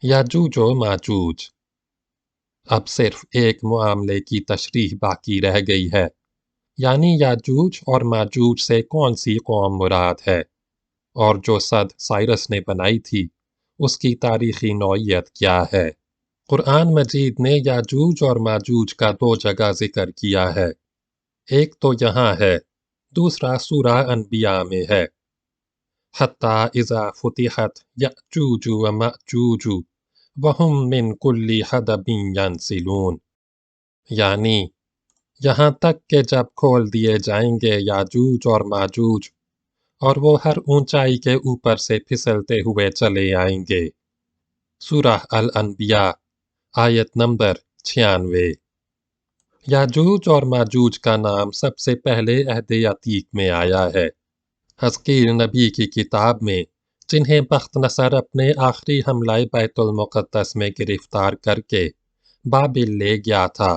याजूज व माजूज। अब सिर्फ एक मामले की तशरीह बाकी रह गई है, यानी याजूज और माजूज से कौन सी कौम मुराद है, और जो सद साइरस ने बनाई थी उसकी तारीखी नौइयत क्या है। कुरान मजीद ने याजूज और माजूज का दो जगह जिक्र किया है, एक तो यहाँ है, दूसरा सूरह अनबिया में है। हत्ता इज़ा फुतिहत यअजूज व मअजूज वहुम मिन कुल्ली हदबिन यंसिलून, यानी यहाँ तक कि जब खोल दिए जाएंगे याजूज और माजूज और वो हर ऊंचाई के ऊपर से फिसलते हुए चले आएंगे। सूरह अल अनबिया आयत नंबर 96। याजूज और माजूज का नाम सबसे पहले अहद अतीक में आया है। हज़कील नबी की किताब में जिन्हें बख्त नसर अपने आखिरी हमलाए बैतुल मुक़द्दस में गिरफ्तार करके बाबिल ले गया था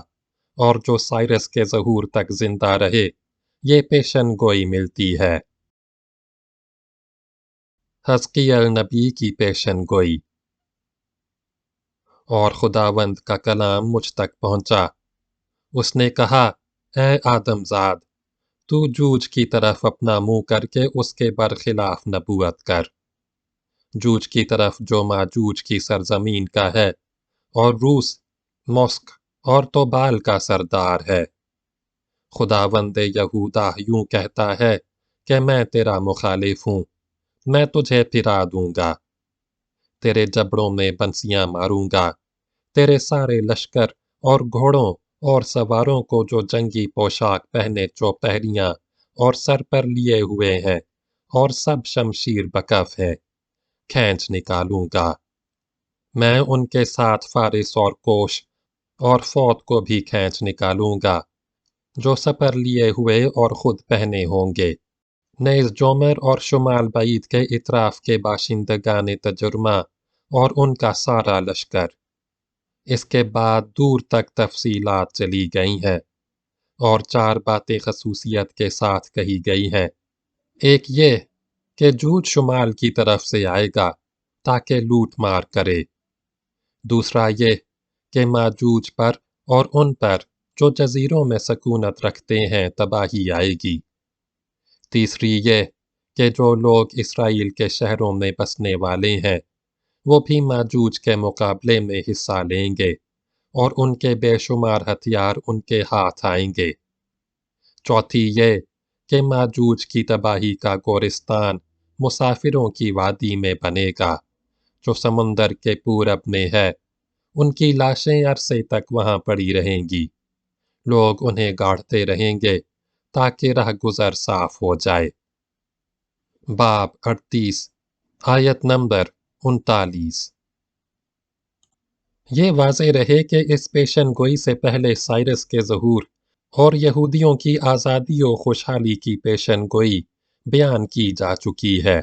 और जो साइरस के ज़हूर तक जिंदा रहे, ये पेशन गोई मिलती है। हज़कील नबी की पेशन गोई। और खुदावंद का कलाम मुझ तक पहुंचा। उसने कहा, ए आदमजाद, तू जूज की तरफ अपना मुंह करके उसके बरखिलाफ नबूवत कर। जूज की तरफ जो माजूज की सरजमीन का है और रूस, मॉस्क और तोबाल का सरदार है। खुदावंद यहूदा यूं कहता है कि मैं तेरा मुखालिफ हूँ, मैं तुझे फिरा दूंगा, तेरे जबड़ों में बंसियां मारूंगा, तेरे सारे लश्कर और घोड़ों और सवारों को जो जंगी पोशाक पहने चौपहरियां और सर पर लिए हुए हैं और सब शमशीर बकफ है, खींच निकालूंगा। मैं उनके साथ फारिस और कोश और फौत को भी खींच निकालूंगा, जो सपर लिए हुए और खुद पहने होंगे। नेज़ जोमर और शुमाल बईद के इतराफ के बाशिंदगान तजुर्मा और उनका सारा लश्कर। इसके बाद दूर तक तफसीलात चली गई हैं और चार बातें खसूसियत के साथ कही गई हैं। एक ये कि जूज शुमाल की तरफ से आएगा ताकि लूट मार करे। दूसरा ये कि माजूज पर और उन पर जो जजीरों में सकूनत रखते हैं तबाही आएगी। तीसरी ये कि जो लोग इसराइल के शहरों में बसने वाले हैं वो भी माजूज के मुकाबले में हिस्सा लेंगे और उनके बेशुमार हथियार उनके हाथ आएंगे। चौथी ये कि माजूज की तबाही का गोरिस्तान मुसाफिरों की वादी में बनेगा जो समुंदर के पूरब में है। उनकी लाशें अरसे तक वहां पड़ी रहेंगी, लोग उन्हें गाड़ते रहेंगे ताकि राह गुजर साफ हो जाए। बाब 38 आयत नंबर 39। ये वाज़े रहे कि इस पेशन गोई से पहले साइरस के ज़हूर और यहूदियों की आज़ादी और खुशहाली की पेशन गोई बयान की जा चुकी है,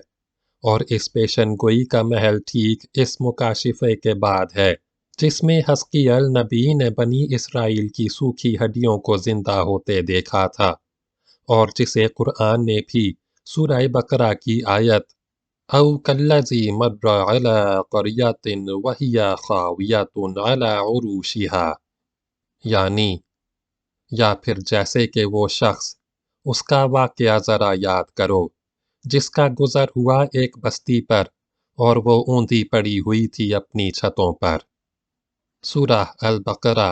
और इस पेशन गोई का महल ठीक इस मुकाशिफे के बाद है जिसमें हज़कील नबी ने बनी इसराइल की सूखी हड्डियों को जिंदा होते देखा था, और जिसे कुरान ने भी सूरह बकरा की आयत औ कल्लज़ी मर्र अला क़रयतिन वहिय ख़ावियतुन अला उरूशिहा, यानी या फिर जैसे कि वो शख्स, उसका वाक़या ज़रा याद करो जिसका गुज़र हुआ एक बस्ती पर और वो ऊंधी पड़ी हुई थी अपनी छतों पर। सूरह अल बकरा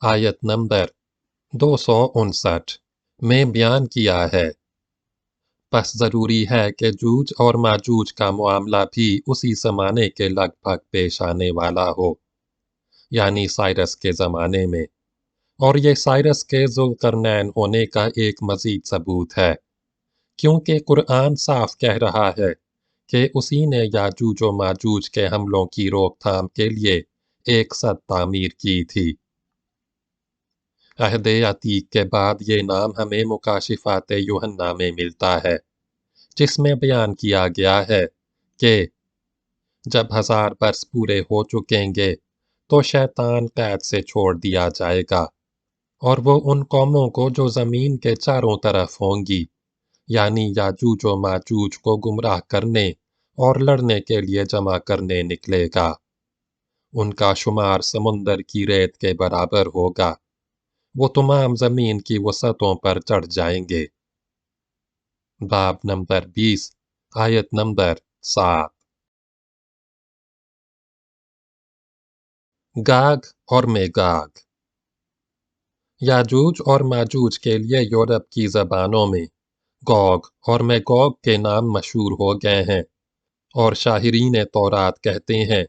आयत नंबर 259 में बयान किया है। बस ज़रूरी है कि जूज और माजूज का मामला भी उसी ज़माने के लगभग पेश आने वाला हो, यानी साइरस के ज़माने में, और ये साइरस के ज़ुल्करनैन होने का एक मज़ीद सबूत है, क्योंकि कुरान साफ कह रहा है कि उसी ने याजूज व माजूज के हमलों की रोकथाम के लिए एक सद तामीर की थी। अहद अतीक के बाद ये नाम हमें मुकाशिफात यूहन्ना में मिलता है, जिसमें बयान किया गया है कि जब 1000 बरस पूरे हो चुकेंगे तो शैतान कैद से छोड़ दिया जाएगा, और वो उन कौमों को जो ज़मीन के चारों तरफ होंगी, यानी याजूज व माजूज को गुमराह करने और लड़ने के लिए जमा करने निकलेगा। उनका शुमार समुंदर की रेत के बराबर होगा। वो तमाम जमीन की वसतों पर चढ़ जाएंगे। बाब नंबर 20 आयत नंबर 7। गाग और मेगाग। याजूज और माजूज के लिए यूरोप की ज़बानों में गोग और मैगोग के नाम मशहूर हो गए हैं, और शाहिरीन तौरात कहते हैं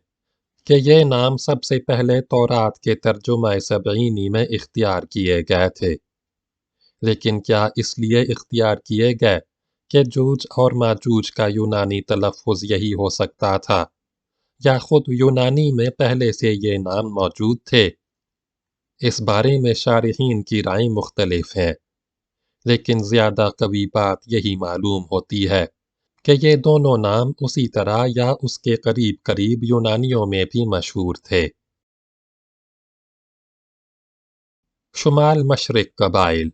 कि ये नाम सबसे पहले तौरात के तर्जुमा सबईनी में इख्तियार किए गए थे। लेकिन क्या इसलिए इख्तियार किए गए कि जूज और माजूज का यूनानी तलफ़ुज़ यही हो सकता था, या खुद यूनानी में पहले से ये नाम मौजूद थे? इस बारे में शारिहीन की राय मुख्तलिफ हैं, लेकिन ज़्यादा कवी बात यही मालूम होती है कि ये दोनों नाम उसी तरह या उसके करीब करीब यूनानियों में भी मशहूर थे। शुमाल मशरिक कबाइल।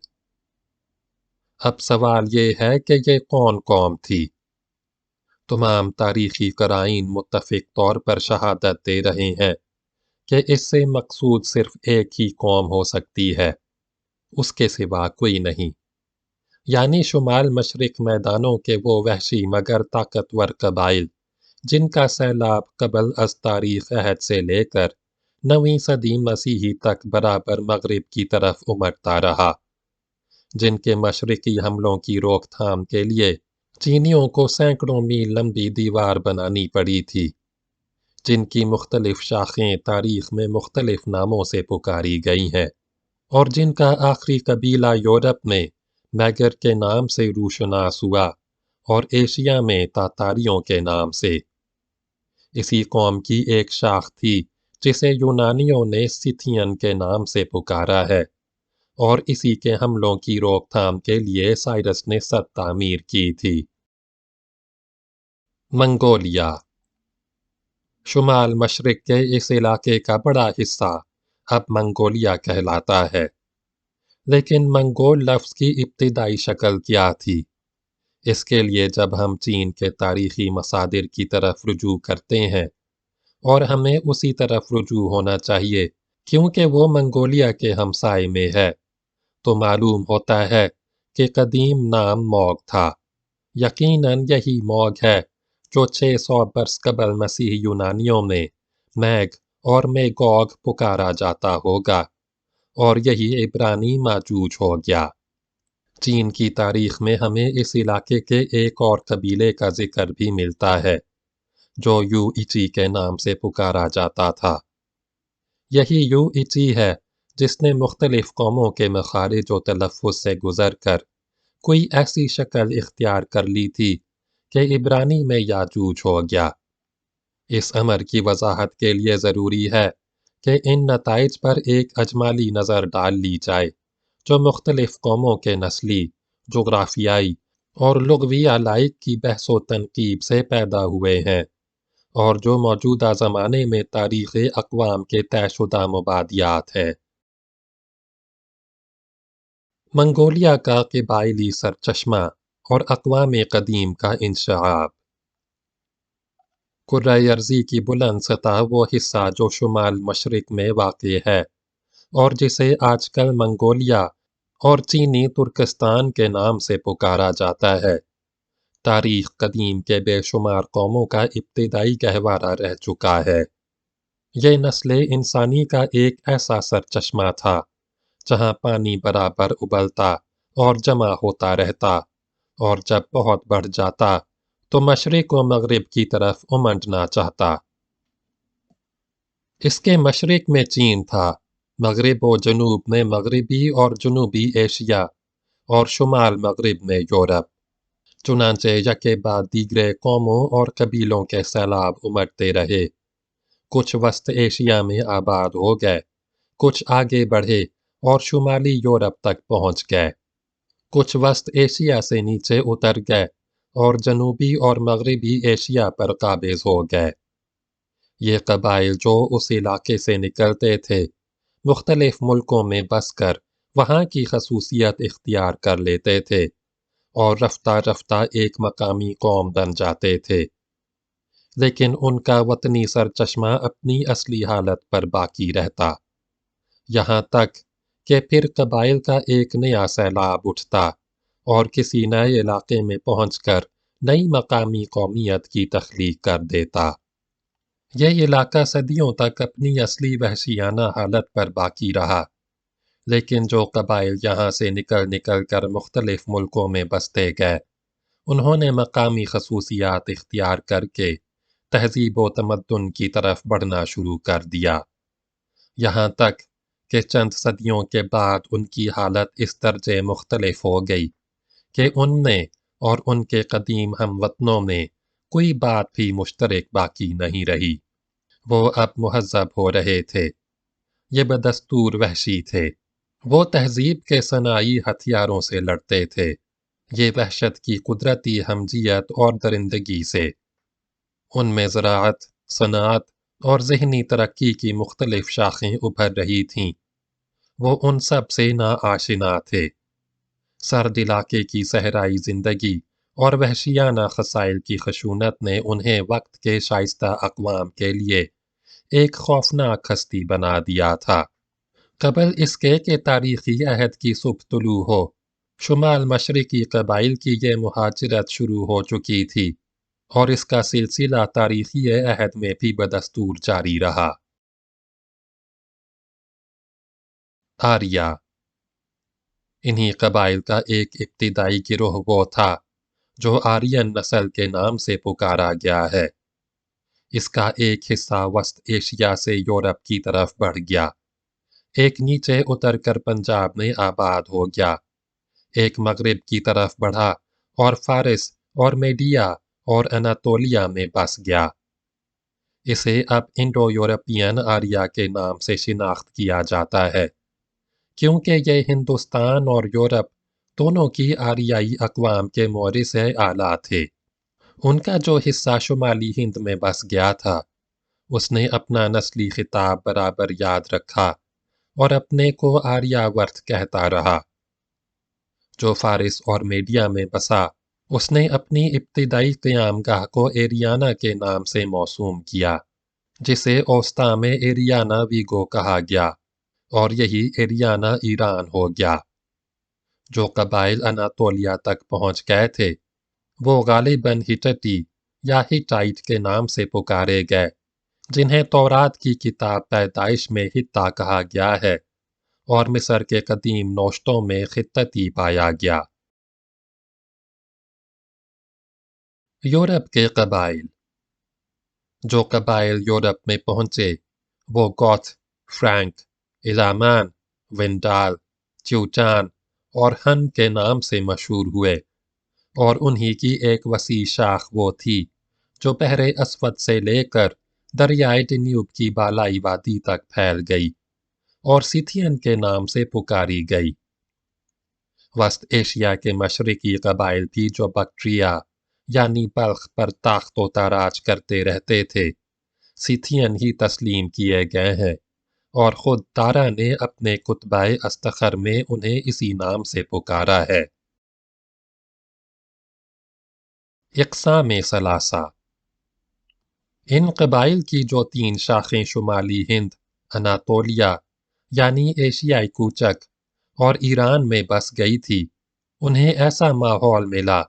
अब सवाल ये है कि ये कौन कौम थी? तमाम तारीखी कराइन मुत्तफ़िक तौर पर शहादत दे रहे हैं कि इससे मकसूद सिर्फ एक ही कौम हो सकती है, उसके सिवा कोई नहीं। यानी शुमाल मशरिक मैदानों के वो वहशी मगर ताकतवर कबाइल जिनका सैलाब कबल अज तारीख अहद से लेकर 9वीं सदी मसीही तक बराबर मगरिब की तरफ उमड़ता रहा, जिनके मशरकी हमलों की रोकथाम के लिए चीनियों को सैकड़ों मील लंबी दीवार बनानी पड़ी थी, जिनकी मुख्तलिफ शाखें तारीख में मुख्तलिफ नामों से पुकारी गई हैं, और जिनका आखिरी कबीला यूरोप में मैगर के नाम से रूशनास हुआ और एशिया में तातारियों के नाम से। इसी कौम की एक शाख थी जिसे यूनानियों ने सिथियन के नाम से पुकारा है, और इसी के हमलों की रोकथाम के लिए साइरस ने सद तामीर की थी। मंगोलिया। शुमाल मशरिक के इस इलाके का बड़ा हिस्सा अब मंगोलिया कहलाता है। लेकिन मंगोल लफ्ज़ की इब्तिदाई शक्ल क्या थी? इसके लिए जब हम चीन के तारीखी मसादिर की तरफ रुजू करते हैं, और हमें उसी तरफ रुजू होना चाहिए क्योंकि वो मंगोलिया के हमसाए में है, तो मालूम होता है कि कदीम नाम मौग था। यकीनन यही मौग है जो 600 बरस कबल मसीह यूनानियों में मैग और मेगोग पुकारा जाता होगा, और यही इब्रानी माजूज हो गया। चीन की तारीख में हमें इस इलाके के एक और कबीले का जिक्र भी मिलता है जो यू इची के नाम से पुकारा जाता था। यही यू इची है जिसने मुख्तलिफ कौमों के मखारिज व तलफ़ुज़ से गुज़र कर कोई ऐसी शक्ल इख्तियार कर ली थी कि इब्रानी में याजूज हो गया। इस अमर की वजाहत के लिए ज़रूरी है कि इन नताइज पर एक अजमाली नज़र डाल ली जाए जो मुख्तलिफ कौमों के नस्ली, जोग्राफियाई और लुग़वी अलाइक की बहस व तनकीब से पैदा हुए हैं, और जो मौजूदा ज़माने में तारीख़ अक़वाम के तयशुदा मुबादियात हैं। मंगोलिया का क़बाइली सरचश्मा और अक़वाम क़दीम का इंशआब। कुर्राए अर्ज़ी की बुलंद सतह वो हिस्सा जो शुमाल मशरिक में वाक़ है, और जिसे आजकल मंगोलिया और चीनी तुर्कस्तान के नाम से पुकारा जाता है, तारीख़ कदीम के बेशुमार कौमों का इब्तिदाई गहवारा रह चुका है। ये नस्ल इंसानी का एक ऐसा सरचश्मा था जहाँ पानी बराबर उबलता और जमा होता रहता, और जब बहुत बढ़ जाता तो मशरिक व मगरिब की तरफ उमड़ना चाहता। इसके मशरिक में चीन था, मगरिब व जनूब में मगरिबी और जनूबी एशिया, और शुमाल मगरिब में यूरोप। चुनांचे यके बाद दीगरे कौमों और कबीलों के सैलाब उमड़ते रहे। कुछ वस्त एशिया में आबाद हो गए, कुछ आगे बढ़े और शुमाली यूरोप तक पहुंच गए, कुछ वस्त एशिया से नीचे उतर गए और जनूबी और मगरिबी एशिया पर काबिज हो गए। ये कबाइल जो उस इलाके से निकलते थे, मुख्तलिफ मुल्कों में बसकर वहाँ की खसूसियत इख्तियार कर लेते थे और रफ्ता रफ्ता एक मकामी कौम बन जाते थे। لیکن ان کا وطنی سرچشمہ اپنی اصلی حالت پر باقی رہتا، یہاں تک کہ پھر قبائل کا ایک نیا سیلاب اٹھتا اور کسی نئے علاقے میں پہنچ کر نئی مقامی قومیت کی تخلیق کر دیتا۔ یہ علاقہ صدیوں تک اپنی اصلی وحشیانہ حالت پر باقی رہا، لیکن جو قبائل یہاں سے نکل کر مختلف ملکوں میں بستے گئے، انہوں نے مقامی خصوصیات اختیار کر کے تہذیب و تمدن کی طرف بڑھنا شروع کر دیا، یہاں تک کہ چند صدیوں کے بعد ان کی حالت اس درجے مختلف ہو گئی کہ ان میں اور ان کے قدیم ہم وطنوں میں کوئی بات بھی مشترک باقی نہیں رہی۔ وہ اب مہذب ہو رہے تھے، یہ بدستور وحشی تھے، وہ تہذیب کے صناعی ہتھیاروں سے لڑتے تھے، یہ وحشت کی قدرتی ہمجیت اور درندگی سے۔ ان میں زراعت، صنعت اور ذہنی ترقی کی مختلف شاخیں ابھر رہی تھیں، وہ ان سب سے ناآشنا تھے۔ سرد علاقے کی صحرائی زندگی اور وحشیانہ خصائل کی خشونت نے انہیں وقت کے شائستہ اقوام کے لیے ایک خوفناک ہستی بنا دیا تھا۔ قبل اس کے کہ تاریخی عہد کی صبح طلوع ہو، شمال مشرقی قبائل کی یہ مہاجرت شروع ہو چکی تھی، اور اس کا سلسلہ تاریخی عہد میں بھی بدستور جاری رہا۔ آریہ، انہی قبائل کا ایک ابتدائی گروہ وہ تھا جو آرین نسل کے نام سے پکارا گیا ہے۔ اس کا ایک حصہ وسط ایشیا سے یورپ کی طرف بڑھ گیا، ایک نیچے اتر کر پنجاب میں آباد ہو گیا، ایک مغرب کی طرف بڑھا اور فارس اور میڈیا اور اناتولیا میں بس گیا۔ اسے اب انڈو یورپین آریہ کے نام سے شناخت کیا جاتا ہے، کیونکہ یہ ہندوستان اور یورپ دونوں کی آریائی اقوام کے مورث اعلیٰ تھے۔ ان کا جو حصہ شمالی ہند میں بس گیا تھا، اس نے اپنا نسلی خطاب برابر یاد رکھا اور اپنے کو آریہ ورت کہتا رہا۔ جو فارس اور میڈیا میں بسا، اس نے اپنی ابتدائی قیام گاہ کو ایریانا کے نام سے موسوم کیا، جسے اوسطا میں ایریانا ویگو کہا گیا، اور یہی ایریانا ایران ہو گیا۔ جو قبائل اناتولیا تک پہنچ گئے تھے، وہ غالباً ہٹٹی یا ہٹائٹ کے نام سے پکارے گئے، جنہیں تورات کی کتاب پیدائش میں ہتا کہا گیا ہے، اور مصر کے قدیم نوشتوں میں خطتی پایا گیا۔ یورپ کے قبائل۔ جو قبائل یورپ میں پہنچے، وہ گوتھ، فرینک، الامان، وینڈال، تیوٹان اور ہن کے نام سے مشہور ہوئے، اور انہی کی ایک وسیع شاخ وہ تھی جو بحر اسود سے لے کر دریائے ڈنیوب کی بالائی وادی تک پھیل گئی اور سیتھین کے نام سے پکاری گئی۔ وسط ایشیا کے مشرقی قبائل بھی جو بکٹریا یعنی بلخ پر تاخت و تاراج کرتے رہتے تھے، سیتھین ہی تسلیم کیے گئے ہیں، اور خود دارا نے اپنے کتبہ استخر میں انہیں اسی نام سے پکارا ہے۔ اقسام ثلاثہ۔ ان قبائل کی جو تین شاخیں شمالی ہند، اناتولیا یعنی ایشیائی کوچک اور ایران میں بس گئی تھی، انہیں ایسا ماحول ملا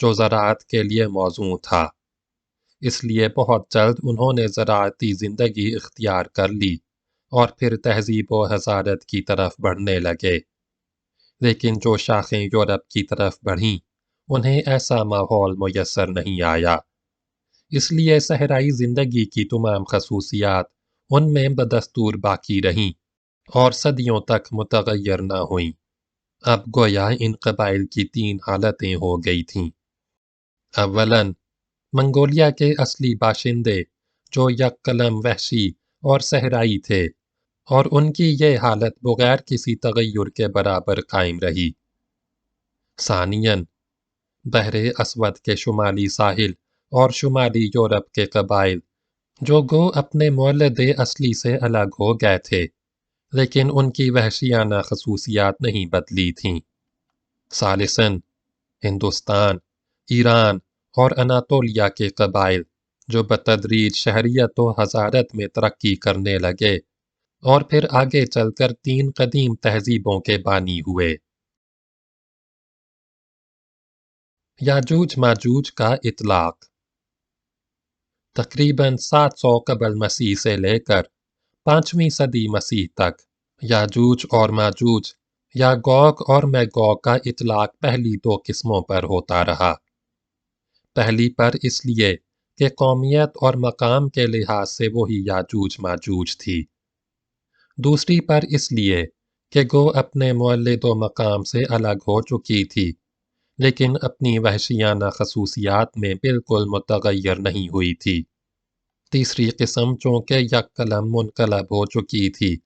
جو زراعت کے لیے موزوں تھا، اس لیے بہت جلد انہوں نے زراعتی زندگی اختیار کر لی اور پھر تہذیب و حضارت کی طرف بڑھنے لگے۔ لیکن جو شاخیں یورپ کی طرف بڑھیں، انہیں ایسا ماحول میسر نہیں آیا، اس لیے صحرائی زندگی کی تمام خصوصیات ان میں بدستور باقی رہیں اور صدیوں تک متغیر نہ ہوئیں۔ اب گویا ان قبائل کی تین حالتیں ہو گئی تھیں۔ اولاً منگولیا کے اصلی باشندے جو یک قلم وحشی اور صحرائی تھے، اور ان کی یہ حالت بغیر کسی تغیر کے برابر قائم رہی۔ ثانیاً بحر اسود کے شمالی ساحل اور شمالی یورپ کے قبائل جو گو اپنے مولد اصلی سے الگ ہو گئے تھے، لیکن ان کی وحشیانہ خصوصیات نہیں بدلی تھیں۔ ثالثاً ہندوستان، ایران اور اناتولیا کے قبائل جو بتدریج شہریت و حضارت میں ترقی کرنے لگے اور پھر آگے چل کر 3 قدیم تہذیبوں کے بانی ہوئے۔ یاجوج ماجوج کا اطلاق تقریباً 700 قبل مسیح سے لے کر 5ویں صدی مسیح تک یاجوج اور ماجوج یا گوگ اور میگوگ کا اطلاق پہلی 2 قسموں پر ہوتا رہا۔ پہلی پر اس لیے کہ قومیت اور مقام کے لحاظ سے وہی یاجوج ماجوج تھی، دوسری پر اس لیے کہ گو اپنے مولد و مقام سے الگ ہو چکی تھی لیکن اپنی وحشیانہ خصوصیات میں بالکل متغیر نہیں ہوئی تھی۔ تیسری قسم چونکہ یک قلم منقلب ہو چکی تھی،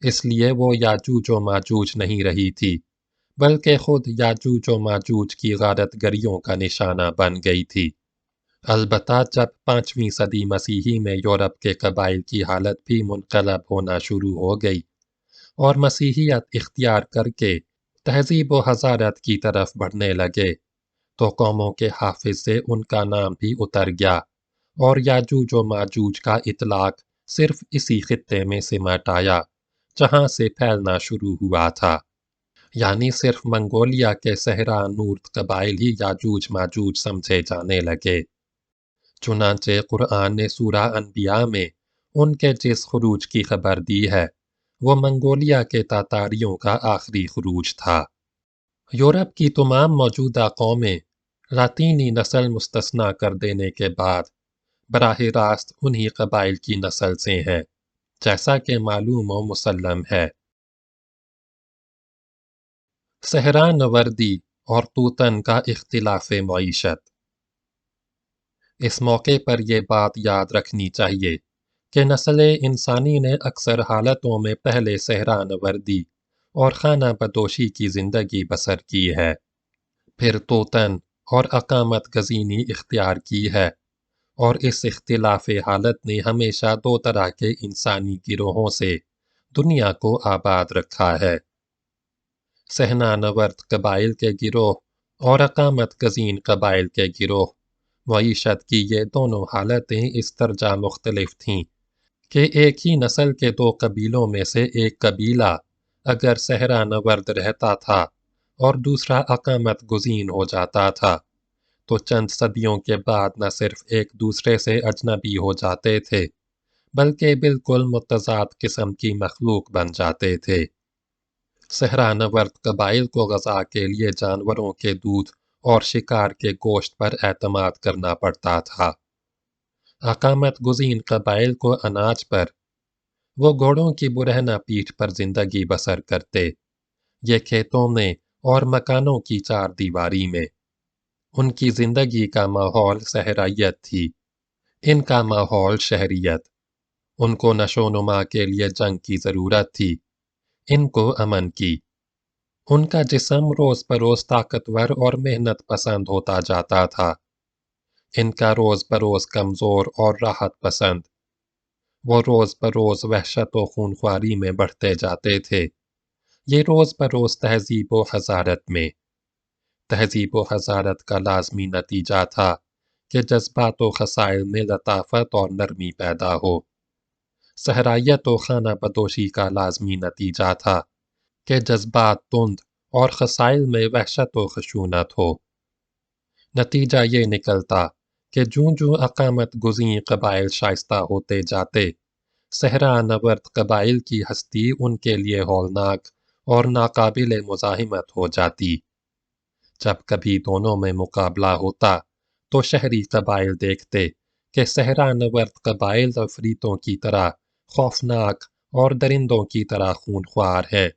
اس لیے وہ یاجوج و ماجوج نہیں رہی تھی بلکہ خود یاجوج و ماجوج کی غارت گریوں کا نشانہ بن گئی تھی۔ البتہ جب 5ویں صدی مسیحی میں یورپ کے قبائل کی حالت بھی منقلب ہونا شروع ہو گئی اور مسیحیت اختیار کر کے تہذیب و حضارت کی طرف بڑھنے لگے تو قوموں کے حافظ سے ان کا نام بھی اتر گیا اور یاجوج و ماجوج کا اطلاق صرف اسی خطے میں سمٹ آیا جہاں سے پھیلنا شروع ہوا تھا، یعنی صرف منگولیا کے صحرا نورد قبائل ہی یاجوج ماجوج سمجھے جانے لگے۔ چنانچہ قرآن نے سورہ انبیاء میں ان کے جس خروج کی خبر دی ہے وہ منگولیا کے تاتاریوں کا آخری خروج تھا۔ یورپ کی تمام موجودہ قومیں لاطینی نسل مستثنیٰ کر دینے کے بعد براہ راست انہی قبائل کی نسل سے ہیں، جیسا کہ معلوم و مسلم ہے۔ صحرا نوردی اور توتن کا اختلاف معیشت۔ اس موقع پر یہ بات یاد رکھنی چاہیے کہ نسل انسانی نے اکثر حالتوں میں پہلے صحرا نوردی اور خانہ بدوشی کی زندگی بسر کی ہے، پھر توتن اور اقامت گزینی اختیار کی ہے، اور اس اختلاف حالت نے ہمیشہ 2 طرح کے انسانی گروہوں سے دنیا کو آباد رکھا ہے۔ صحرا نورد قبائل کے گروہ اور اقامت گزین قبائل کے گروہ معیشت کی یہ دونوں حالتیں اس درجہ مختلف تھیں کہ ایک ہی نسل کے 2 قبیلوں میں سے ایک قبیلہ اگر صحرا نورد رہتا تھا اور دوسرا اقامت گزین ہو جاتا تھا تو چند صدیوں کے بعد نہ صرف ایک دوسرے سے اجنبی ہو جاتے تھے بلکہ بالکل متضاد قسم کی مخلوق بن جاتے تھے۔ صحرا نورد قبائل کو غذا کے لیے جانوروں کے دودھ اور شکار کے گوشت پر اعتماد کرنا پڑتا تھا، اقامت گزین قبائل کو اناج پر، وہ گھوڑوں کی برہنہ پیٹھ پر زندگی بسر کرتے، یہ کھیتوں میں اور مکانوں کی 4 دیواری میں۔ ان کی زندگی کا ماحول صحرائیت تھی، ان کا ماحول شہریت۔ ان کو نشو و نما کے لیے جنگ کی ضرورت تھی، ان کو امن کی۔ ان کا جسم روز بروز طاقتور اور محنت پسند ہوتا جاتا تھا، ان کا روز بروز کمزور اور راحت پسند۔ وہ روز بروز وحشت و خونخواری میں بڑھتے جاتے تھے، یہ روز بروز تہذیب و حضارت میں۔ تہذیب و حضارت کا لازمی نتیجہ تھا کہ جذبات و خصائل میں لطافت اور نرمی پیدا ہو۔ صحرائیت و خانہ بدوشی کا لازمی نتیجہ تھا کہ جذبات تند اور خصائل میں وحشت و خشونت ہو۔ نتیجہ یہ نکلتا کہ جوں اقامت گزین قبائل شائستہ ہوتے جاتے، صحرا نورد قبائل کی ہستی ان کے لیے ہولناک اور ناقابل مزاحمت ہو جاتی۔ جب کبھی دونوں میں مقابلہ ہوتا تو شہری قبائل دیکھتے کہ صحرا نورد قبائل عفریتوں کی طرح خوفناک اور درندوں کی طرح خونخوار ہیں،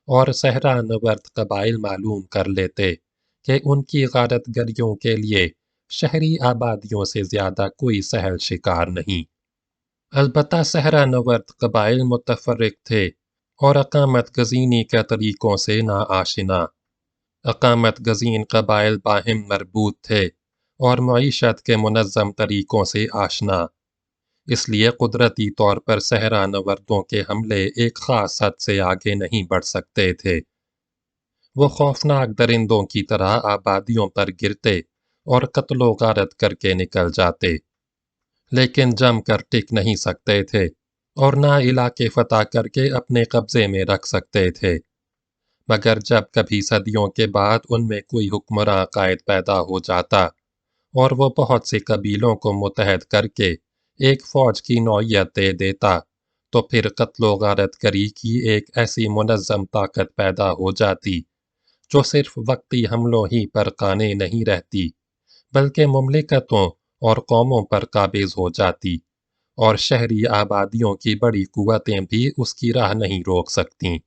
اور صحرا نورد قبائل معلوم کر لیتے کہ ان کی غارت گریوں کے لیے شہری آبادیوں سے زیادہ کوئی سہل شکار نہیں۔ البتہ صحرا نورد قبائل متفرق تھے اور اقامت گزینی کے طریقوں سے ناآشنا۔ اقامت گزین قبائل باہم مربوط تھے اور معیشت کے منظم طریقوں سے آشنا، اس لیے قدرتی طور پر صحرا نوردوں کے حملے ایک خاص حد سے آگے نہیں بڑھ سکتے تھے۔ وہ خوفناک درندوں کی طرح آبادیوں پر گرتے اور قتل و غارت کر کے نکل جاتے۔ लेकिन जमकर टिक नहीं सकते थे और ना इलाके फतह करके अपने कब्जे में रख सकते थे। मगर जब कभी सदियों के बाद उनमें कोई हुक्मरां कायद पैदा हो जाता और वो बहुत से कबीलों को मुतहद करके एक फौज की नौयत दे देता, तो फिर कत्लो गारत गरी की एक ऐसी मुनज़्ज़म ताकत पैदा हो जाती जो सिर्फ वक्ती हमलों ही पर काने नहीं रहती, बल्कि मुमलिकतों और कौमों पर काबिज हो जाती, और शहरी आबादियों की बड़ी कुव्वतें भी उसकी राह नहीं रोक सकतीं।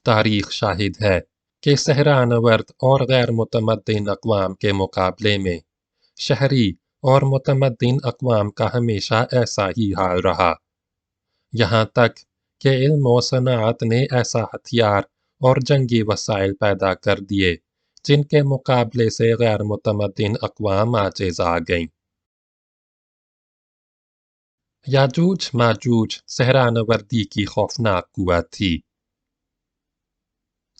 तारीख शाहिद है कि सहरानवर्द और गैर मुतमद्दिन अक़वाम के मुकाबले में शहरी और मुतमद्दिन अक़वाम का हमेशा ऐसा ही हाल रहा, यहाँ तक कि इल्म व सनाअत ने ऐसा हथियार और जंगी वसाइल पैदा कर दिए जिनके मुकाबले से गैर मुतमद्दिन अक़वाम आजिज़ आ गईं। याजूज माजूज सहरानवर्दी की खौफनाक कुव्वत थी।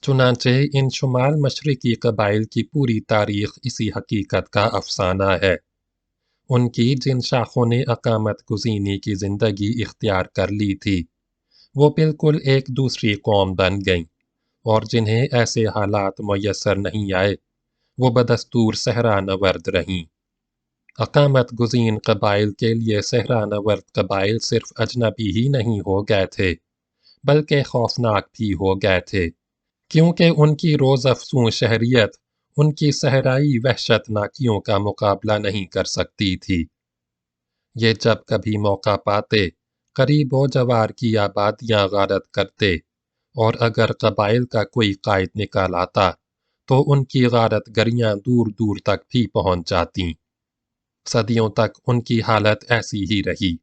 चुनांचे इन शुमाल मशरिकी कबाइल की पूरी तारीख इसी हकीकत का अफसाना है। उनकी जिन शाखों ने अकामत गुज़ीनी की ज़िंदगी इख्तियार कर ली थी, वो बिल्कुल एक दूसरी कौम बन गईं, और जिन्हें ऐसे हालात मुयस्सर नहीं आए, वो बदस्तूर सहरानवर्द रहीं। अकामत गुज़ीन कबाइल के लिए सहरानवर्द कबाइल सिर्फ अजनबी ही नहीं हो गए थे, बल्कि खौफनाक भी हो गए थे, क्योंकि उनकी रोज़ अफ़ज़ूं शहरियत उनकी सहराई वहशतनाकियों का मुकाबला नहीं कर सकती थी। ये जब कभी मौका पाते करीब व जवार की आबादियाँ गारत करते, और अगर कबाइल का कोई कायद निकाल आता तो उनकी गारत गरियाँ दूर दूर तक भी पहुँच जातीं। सदियों तक उनकी हालत ऐसी ही रही।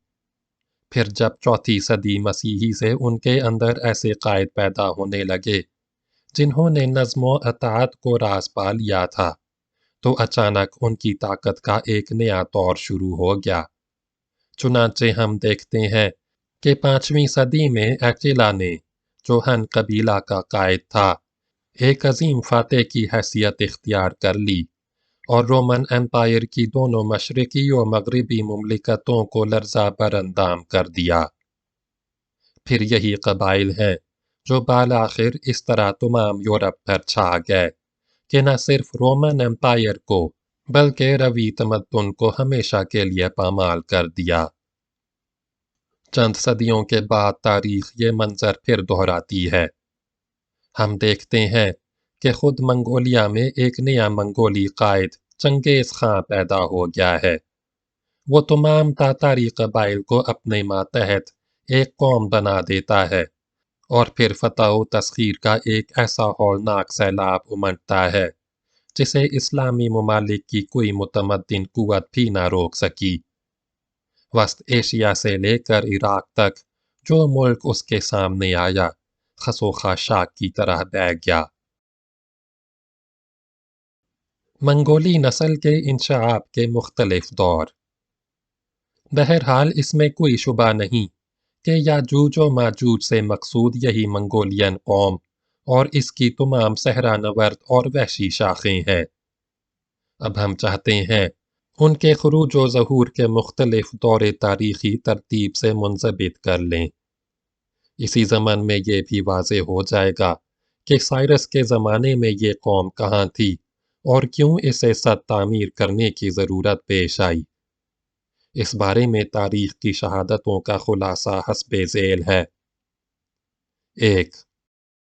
फिर जब चौथी सदी मसीही से उनके अंदर ऐसे कायद पैदा होने लगे जिन्होंने नज़्म अताअत को रास पा लिया था, तो अचानक उनकी ताकत का एक नया दौर शुरू हो गया। चुनांचे हम देखते हैं कि 5वीं सदी में अकीला ने, जो हन कबीला का कायद था, एक अजीम फातेह की हैसियत इख्तियार कर ली और रोमन एम्पायर की दोनों मशरकी और मगरबी मुमलिकतों को लर्जा बरअंदाम कर दिया। फिर यही कबाइल हैं जो बालाखिर इस तरह तमाम यूरोप पर छा गए कि न सिर्फ रोमन एम्पायर को बल्कि रवी तमद्दुन को हमेशा के लिए पामाल कर दिया। चंद सदियों के बाद तारीख ये मंजर फिर दोहराती है। हम देखते हैं कि खुद मंगोलिया में एक नया मंगोली कायद चंगेज़ खां पैदा हो गया है। वो तमाम तातारी कबाइल को अपने मातहत एक कौम बना देता है, और फिर फतह व तस्खीर का एक ऐसा हौलनाक सैलाब उमड़ता है जिसे इस्लामी ममालिक की कोई मुतमद्दिन कुव्वत भी ना रोक सकी। वस्त एशिया से लेकर इराक तक जो मुल्क उसके सामने आया, खसो खाशाक की तरह बह गया। मंगोली नस्ल के इंशाअब के मुख्तलिफ दौर। बहरहाल इसमें कोई शुबा नहीं कि याजूज व माजूज से मकसूद यही मंगोलियन कौम और इसकी तमाम सहरानवर्द और वहशी शाखें हैं। अब हम चाहते हैं उनके खरूज व ज़हूर के मुख्तलिफ दौरे तारीख़ी तरतीब से मुंज़बित कर लें। इसी ज़मन में ये भी वाज़े हो जाएगा कि साइरस के ज़माने में ये कौम कहाँ थी और क्यों इसे सद तामीर करने की ज़रूरत पेश आई। इस बारे में तारीख़ की शहादतों का खुलासा हस्बे ज़ेल है। 1.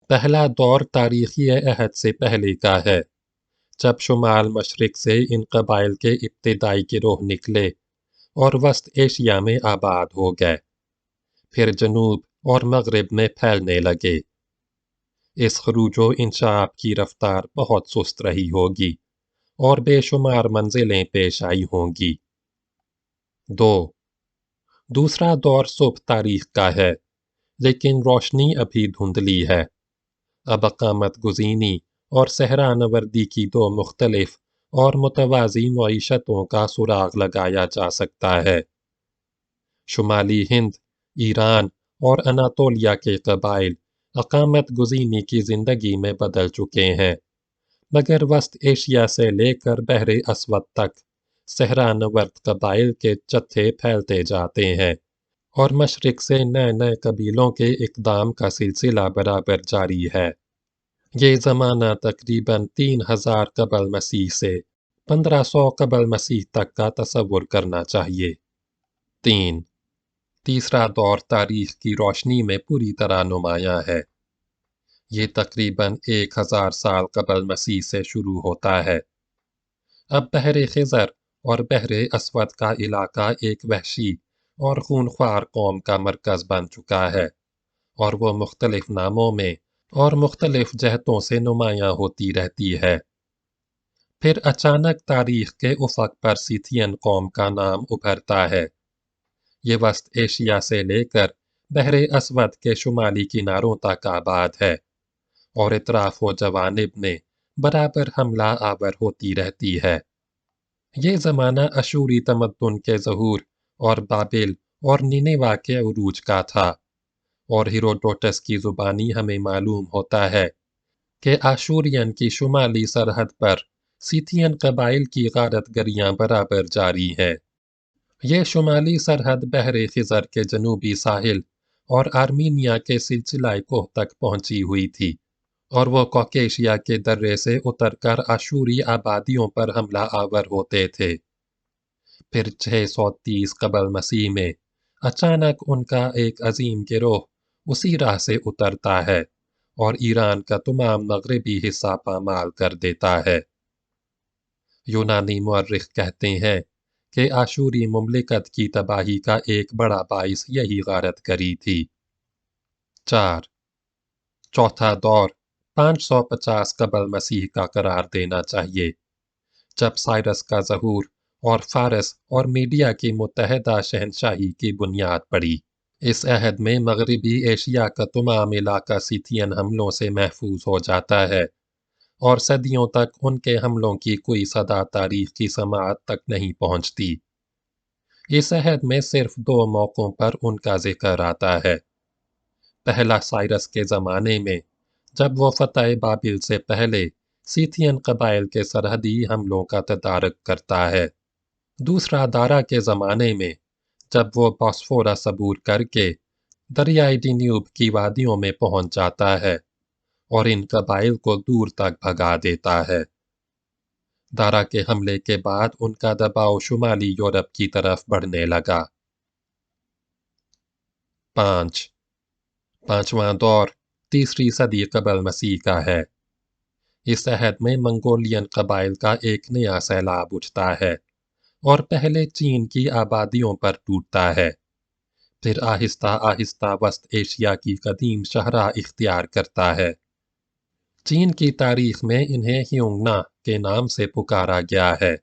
पहला दौर तारीख़ी अहद से पहले का है, जब शुमाल मशरिक से इन कबाइल के इब्तिदाई गिरोह निकले और वस्त एशिया में आबाद हो गए, फिर जनूब और मगरिब में फैलने लगे। इस खरूजो इंशाअब की रफ्तार बहुत सुस्त रही होगी और बेशुमार मंजिलें पेश आई होंगी। 2. दूसरा दौर सुब तारीख का है, लेकिन रोशनी अभी धुंधली है। अब अकामत गुज़ीनी और सहरानवर्दी की दो मुख्तलिफ और मुतवाज़ी मईशतों का सुराग लगाया जा सकता है। शुमाली हिंद, ईरान और अनातोलिया के कबाइल अकामत गुज़ीनी की ज़िंदगी में बदल चुके हैं, मगर वस्त एशिया से लेकर बहरे अस्वद तक सहरानवर्द कबाइल के जत्थे फैलते जाते हैं और मशरिक से नए नए कबीलों के इक़दाम का सिलसिला बराबर जारी है। ये ज़माना तकरीबन 3000 कबल मसीह से 1500 कबल मसीह तक का तसव्वुर करना चाहिए। 3. तीसरा दौर तारीख की रोशनी में पूरी तरह नुमायां है। ये तकरीबन 1000 साल कबल मसीह से शुरू होता है। अब बहरे खिज़र और बहरे अस्वद का इलाका एक वहशी और खूनख्वार कौम का मरकज़ बन चुका है और वो मुख्तलिफ नामों में और मुख्तलिफ जहतों से नुमायां होती रहती है। फिर अचानक तारीख के उफ़क़ पर सीथियन कौम का नाम उभरता है। ये वस्त एशिया से लेकर बहरे अस्वद के शुमाली किनारों तक आबाद है और इतराफ़ व जवानिब में बराबर हमला आवर होती रहती है। ये ज़माना अशूरी तमद्दुन के ज़हूर और बाबिल और निनेवा के उरूज का था और हेरोडोटस की ज़ुबानी हमें मालूम होता है कि आशूरियन की शुमाली सरहद पर सीथियन कबाइल की गारतगरियाँ बराबर जारी हैं। ये शुमाली सरहद बहरे खिज़र के जनूबी साहिल और आर्मीनिया के सिलसिला कोह तक पहुंची हुई थी और वो कॉकेशिया के दर्रे से उतरकर आशूरी आबादियों पर हमला आवर होते थे। फिर 630 कबल मसीह में अचानक उनका एक अजीम गिरोह उसी राह से उतरता है और ईरान का तमाम मगरबी हिस्सा पामाल कर देता है। यूनानी मुअर्रिख कहते हैं कि आशूरी मुमलिकत की तबाही का एक बड़ा बाइस यही गारतगरी थी। 4. चौथा दौर 550 कबल मसीह का करार देना चाहिए, जब साइरस का ज़हूर और फारस और मीडिया की मुत्तहदा शहनशाही की बुनियाद पड़ी। इस अहद में मगरबी एशिया का तमाम इलाका सीथियन हमलों से महफूज हो जाता है और सदियों तक उनके हमलों की कोई सदा तारीख की समाअत तक नहीं पहुंचती। इस अहद में सिर्फ 2 मौक़ों पर उनका जिक्र आता है। पहला साइरस के ज़माने में, जब वो फतह बाबिल से पहले सीथियन कबाइल के सरहदी हमलों का तदारक करता है। दूसरा दारा के ज़माने में, जब वो बॉस्फोरस अबूर करके दरियाई डन्यूब की वादियों में पहुंच जाता है और इन कबाइल को दूर तक भगा देता है। दारा के हमले के बाद उनका दबाव शुमाली यूरोप की तरफ बढ़ने लगा। 5. पांचवां दौर तीसरी सदी कबल मसीह का है। इस अहद में मंगोलियन कबाइल का एक नया सैलाब उठता है और पहले चीन की आबादियों पर टूटता है। फिर आहिस्ता आहिस्ता वस्त एशिया की कदीम शहरा इख्तियार करता है। चीन की तारीख में इन्हें ह्यूंगना के नाम से पुकारा गया है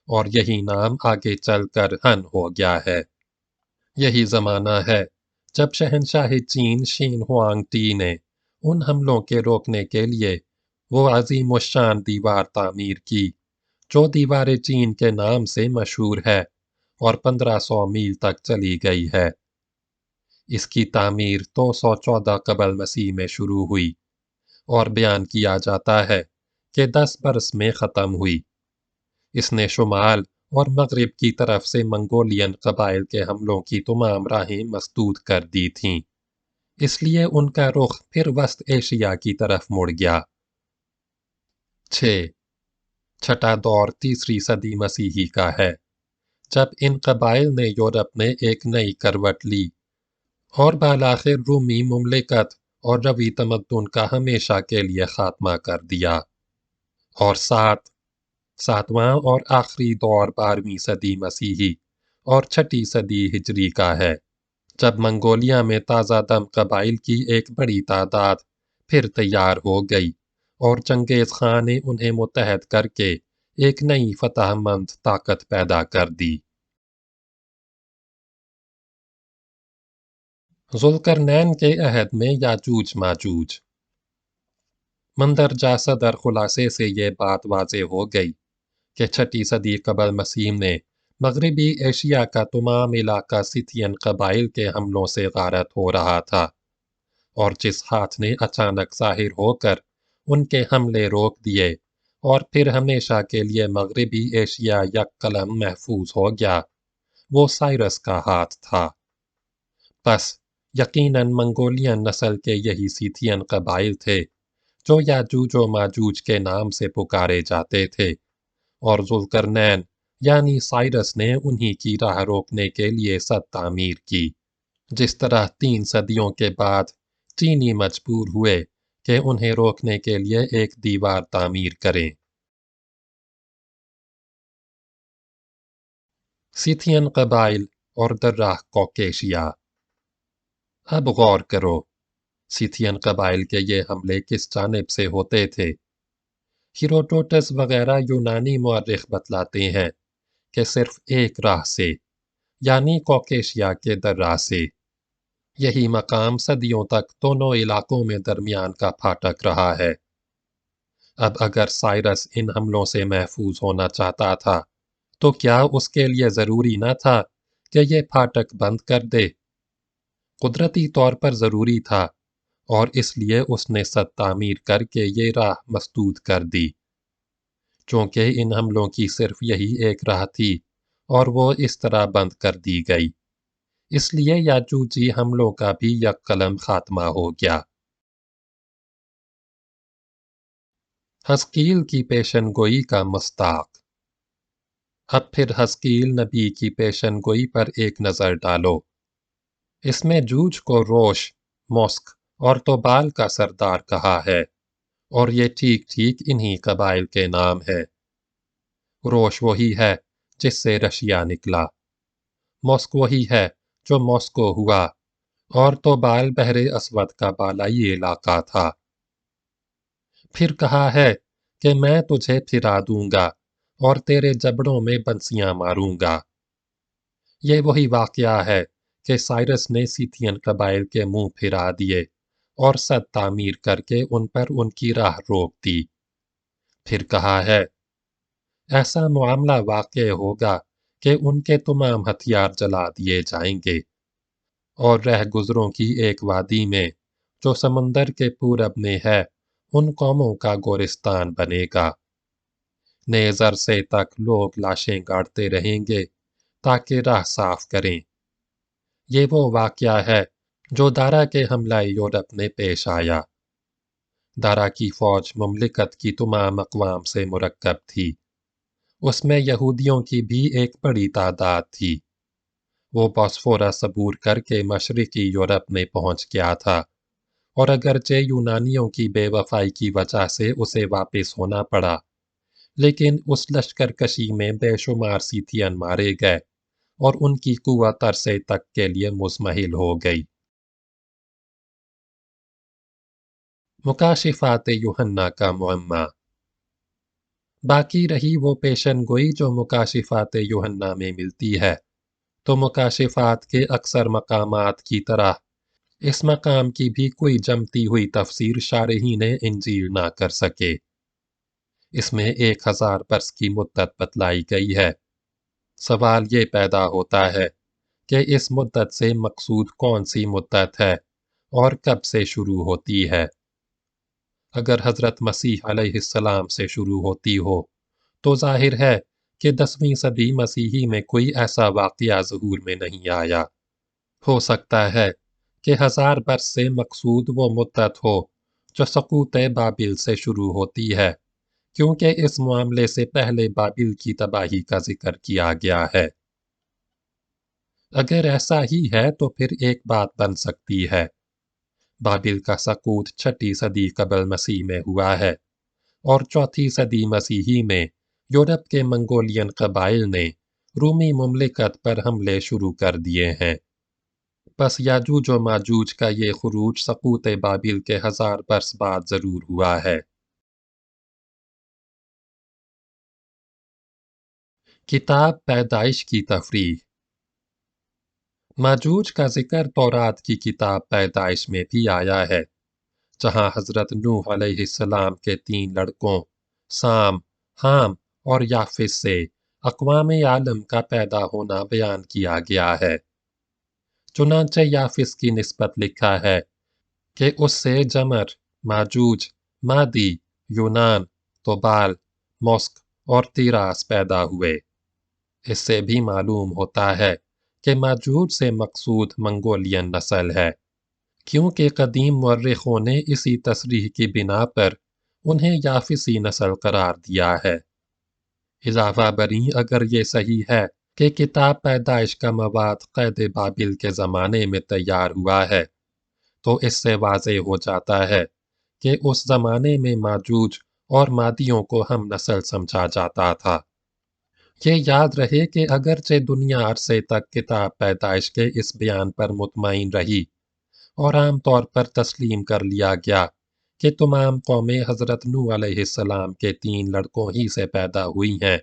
और यही नाम आगे चलकर हन हो गया है। यही ज़माना है जब शहनशाह चीन शीन हुआंग टी ने उन हमलों के रोकने के लिए वो अज़ीमुश्शान दीवार तामीर की, जो दीवार चीन के नाम से मशहूर है और 1500 मील तक चली गई है। इसकी तामीर 214 कबल मसीह में शुरू हुई और बयान किया जाता है कि 10 बरस में ख़त्म हुई। इसने शुमाल और मगरिब की तरफ से मंगोलियन कबाइल के हमलों की तमाम राहें मसदूद कर दी थीं, इसलिए उनका रुख फिर वस्त एशिया की तरफ मुड़ गया। 6. छठा दौर तीसरी सदी मसीही का है, जब इन कबाइल ने यूरोप में एक नई करवट ली और बालाखिर रूमी मुमलिकत और रवी तमद्दुन का हमेशा के लिए खात्मा कर दिया। और सातवां और आखिरी दौर 12वीं सदी मसीही और छठी सदी हिजरी का है, जब मंगोलिया में ताज़ा दम कबाइल की एक बड़ी तादाद फिर तैयार हो गई और चंगेज़ खां ने उन्हें मुत्तहद करके एक नई फतहमंद ताकत पैदा कर दी। ज़ुल्करनैन के अहद में याजूज माजूज। मंदरजा सदर खुलासे से ये बात वाज़े हो गई कि छठी सदी कबल मसीह में मगरबी एशिया का तमाम इलाका सिथियन कबाइल के हमलों से गारत हो रहा था और जिस हाथ ने अचानक ज़ाहिर होकर उनके हमले रोक दिए اور پھر ہمیشہ کے لیے مغربی ایشیا یک قلم محفوظ ہو گیا، وہ سائرس کا ہاتھ تھا۔ بس یقیناً منگولین نسل کے یہی سیتھین قبائل تھے جو یاجوج و ماجوج کے نام سے پکارے جاتے تھے، اور ذوالقرنین یعنی سائرس نے انہی کی راہ روکنے کے لیے سد تعمیر کی، جس طرح 3 صدیوں کے بعد چینی مجبور ہوئے کہ انہیں روکنے کے لیے ایک دیوار تعمیر کریں۔ سیتھین قبائل اور درہ کوکیشیا۔ اب غور کرو، سیتھین قبائل کے یہ حملے کس جانب سے ہوتے تھے؟ ہیروڈوٹس وغیرہ یونانی مورخ بتلاتے ہیں کہ صرف ایک راہ سے، یعنی کوکیشیا کے درہ سے۔ یہی مقام صدیوں تک دونوں علاقوں میں درمیان کا پھاٹک رہا ہے۔ اب اگر سائرس ان حملوں سے محفوظ ہونا چاہتا تھا تو کیا اس کے لیے ضروری نہ تھا کہ یہ پھاٹک بند کر دے؟ قدرتی طور پر ضروری تھا، اور اس لیے اس نے سد تعمیر کر کے یہ راہ مسدود کر دی۔ چونکہ ان حملوں کی صرف یہی ایک راہ تھی اور وہ اس طرح بند کر دی گئی، اس لیے یاجوجی حملوں کا بھی یک قلم خاتمہ ہو گیا۔ حزقیل کی پیشن گوئی کا مصداق۔ اب پھر حزقیل نبی کی پیشن گوئی پر ایک نظر ڈالو۔ اس میں جوج کو روش، موسک اور توبال کا سردار کہا ہے، اور یہ ٹھیک ٹھیک انہی قبائل کے نام ہیں۔ روش وہی ہے جس سے رشیا نکلا، موسک وہی ہے جو موسکو ہوا، اور توبال بحر اسود کا بالائی علاقہ تھا۔ پھر کہا ہے کہ میں تجھے پھرا دوں گا اور تیرے جبڑوں میں بنسیاں ماروں گا۔ یہ وہی واقعہ ہے کہ سائرس نے سیتھین قبائل کے منہ پھرا دیے اور سد تعمیر کر کے ان پر ان کی راہ روک دی۔ پھر کہا ہے ایسا معاملہ واقع ہوگا کہ ان کے تمام ہتھیار جلا دیے جائیں گے، اور رہ گزروں کی ایک وادی میں جو سمندر کے پورب میں ہے ان قوموں کا گورستان بنے گا۔ نیز عرصے تک لوگ لاشیں گاڑتے رہیں گے تاکہ راہ صاف کریں۔ یہ وہ واقعہ ہے جو دارا کے حملہ یورپ میں پیش آیا۔ دارا کی فوج مملکت کی تمام اقوام سے مرکب تھی، اس میں یہودیوں کی بھی ایک بڑی تعداد تھی۔ وہ بوسفورس عبور کر کے مشرقی یورپ میں پہنچ گیا تھا، اور اگرچہ یونانیوں کی بے وفائی کی وجہ سے اسے واپس ہونا پڑا، لیکن اس لشکر کشی میں بے شمار سیتھین مارے گئے اور ان کی قوت عرصے تک کے لیے مزمحل ہو گئی۔ مکاشفات یوحنا کا معمہ۔ باقی رہی وہ پیشن گوئی جو مکاشفات یوحنا میں ملتی ہے، تو مکاشفات کے اکثر مقامات کی طرح اس مقام کی بھی کوئی جمتی ہوئی تفسیر شارحین انجیل نہ کر سکے۔ اس میں 1000 برس کی مدت بتلائی گئی ہے۔ سوال یہ پیدا ہوتا ہے کہ اس مدت سے مقصود کون سی مدت ہے اور کب سے شروع ہوتی ہے؟ اگر حضرت مسیح علیہ السلام سے شروع ہوتی ہو تو ظاہر ہے کہ 10ویں صدی مسیحی میں کوئی ایسا واقعہ ظہور میں نہیں آیا۔ ہو سکتا ہے کہ 1000 برس سے مقصود وہ مدت ہو جو سقوط بابل سے شروع ہوتی ہے، کیونکہ اس معاملے سے پہلے بابل کی تباہی کا ذکر کیا گیا ہے۔ اگر ایسا ہی ہے تو پھر ایک بات بن سکتی ہے، بابل کا سقوط 6 صدی قبل مسیح میں ہوا ہے، اور 4 صدی مسیحی میں یورپ کے منگولین قبائل نے رومی مملکت پر حملے شروع کر دیے ہیں۔ پس یاجوج و ماجوج کا یہ خروج سقوط بابل کے 1000 برس بعد ضرور ہوا ہے۔ کتاب پیدائش کی تفریح۔ ماجوج کا ذکر تورات کی کتاب پیدائش میں بھی آیا ہے، جہاں حضرت نوح علیہ السلام کے 3 لڑکوں سام، حام اور یافس سے اقوام عالم کا پیدا ہونا بیان کیا گیا ہے۔ چنانچہ یافس کی نسبت لکھا ہے کہ اس سے جمر، ماجوج، مادی، یونان، توبال मोस्क और तिरास पैदा हुए। इससे भी मालूम होता है कि माजूज से मकसूद मंगोलियन नस्ल है, क्योंकि कदीम मौर्रिखों ने इसी तसरीह की बिना पर उन्हें याफिसी नस्ल करार दिया है। इजाफा बरी अगर ये सही है कि किताब पैदाइश का मवाद क़ैद बाबिल के ज़माने में तैयार हुआ है, तो इससे वाज़े हो जाता है कि उस ज़माने में माजूज और मादियों को हम नस्ल समझा जाता था। ये याद रहे कि अगरचे दुनिया अरसे तक किताब पैदाइश के इस बयान पर मुतमईन रही और आम तौर पर तस्लीम कर लिया गया कि तमाम कौमें हज़रत नूह अलैहिस्सलाम के 3 लड़कों ही से पैदा हुई हैं,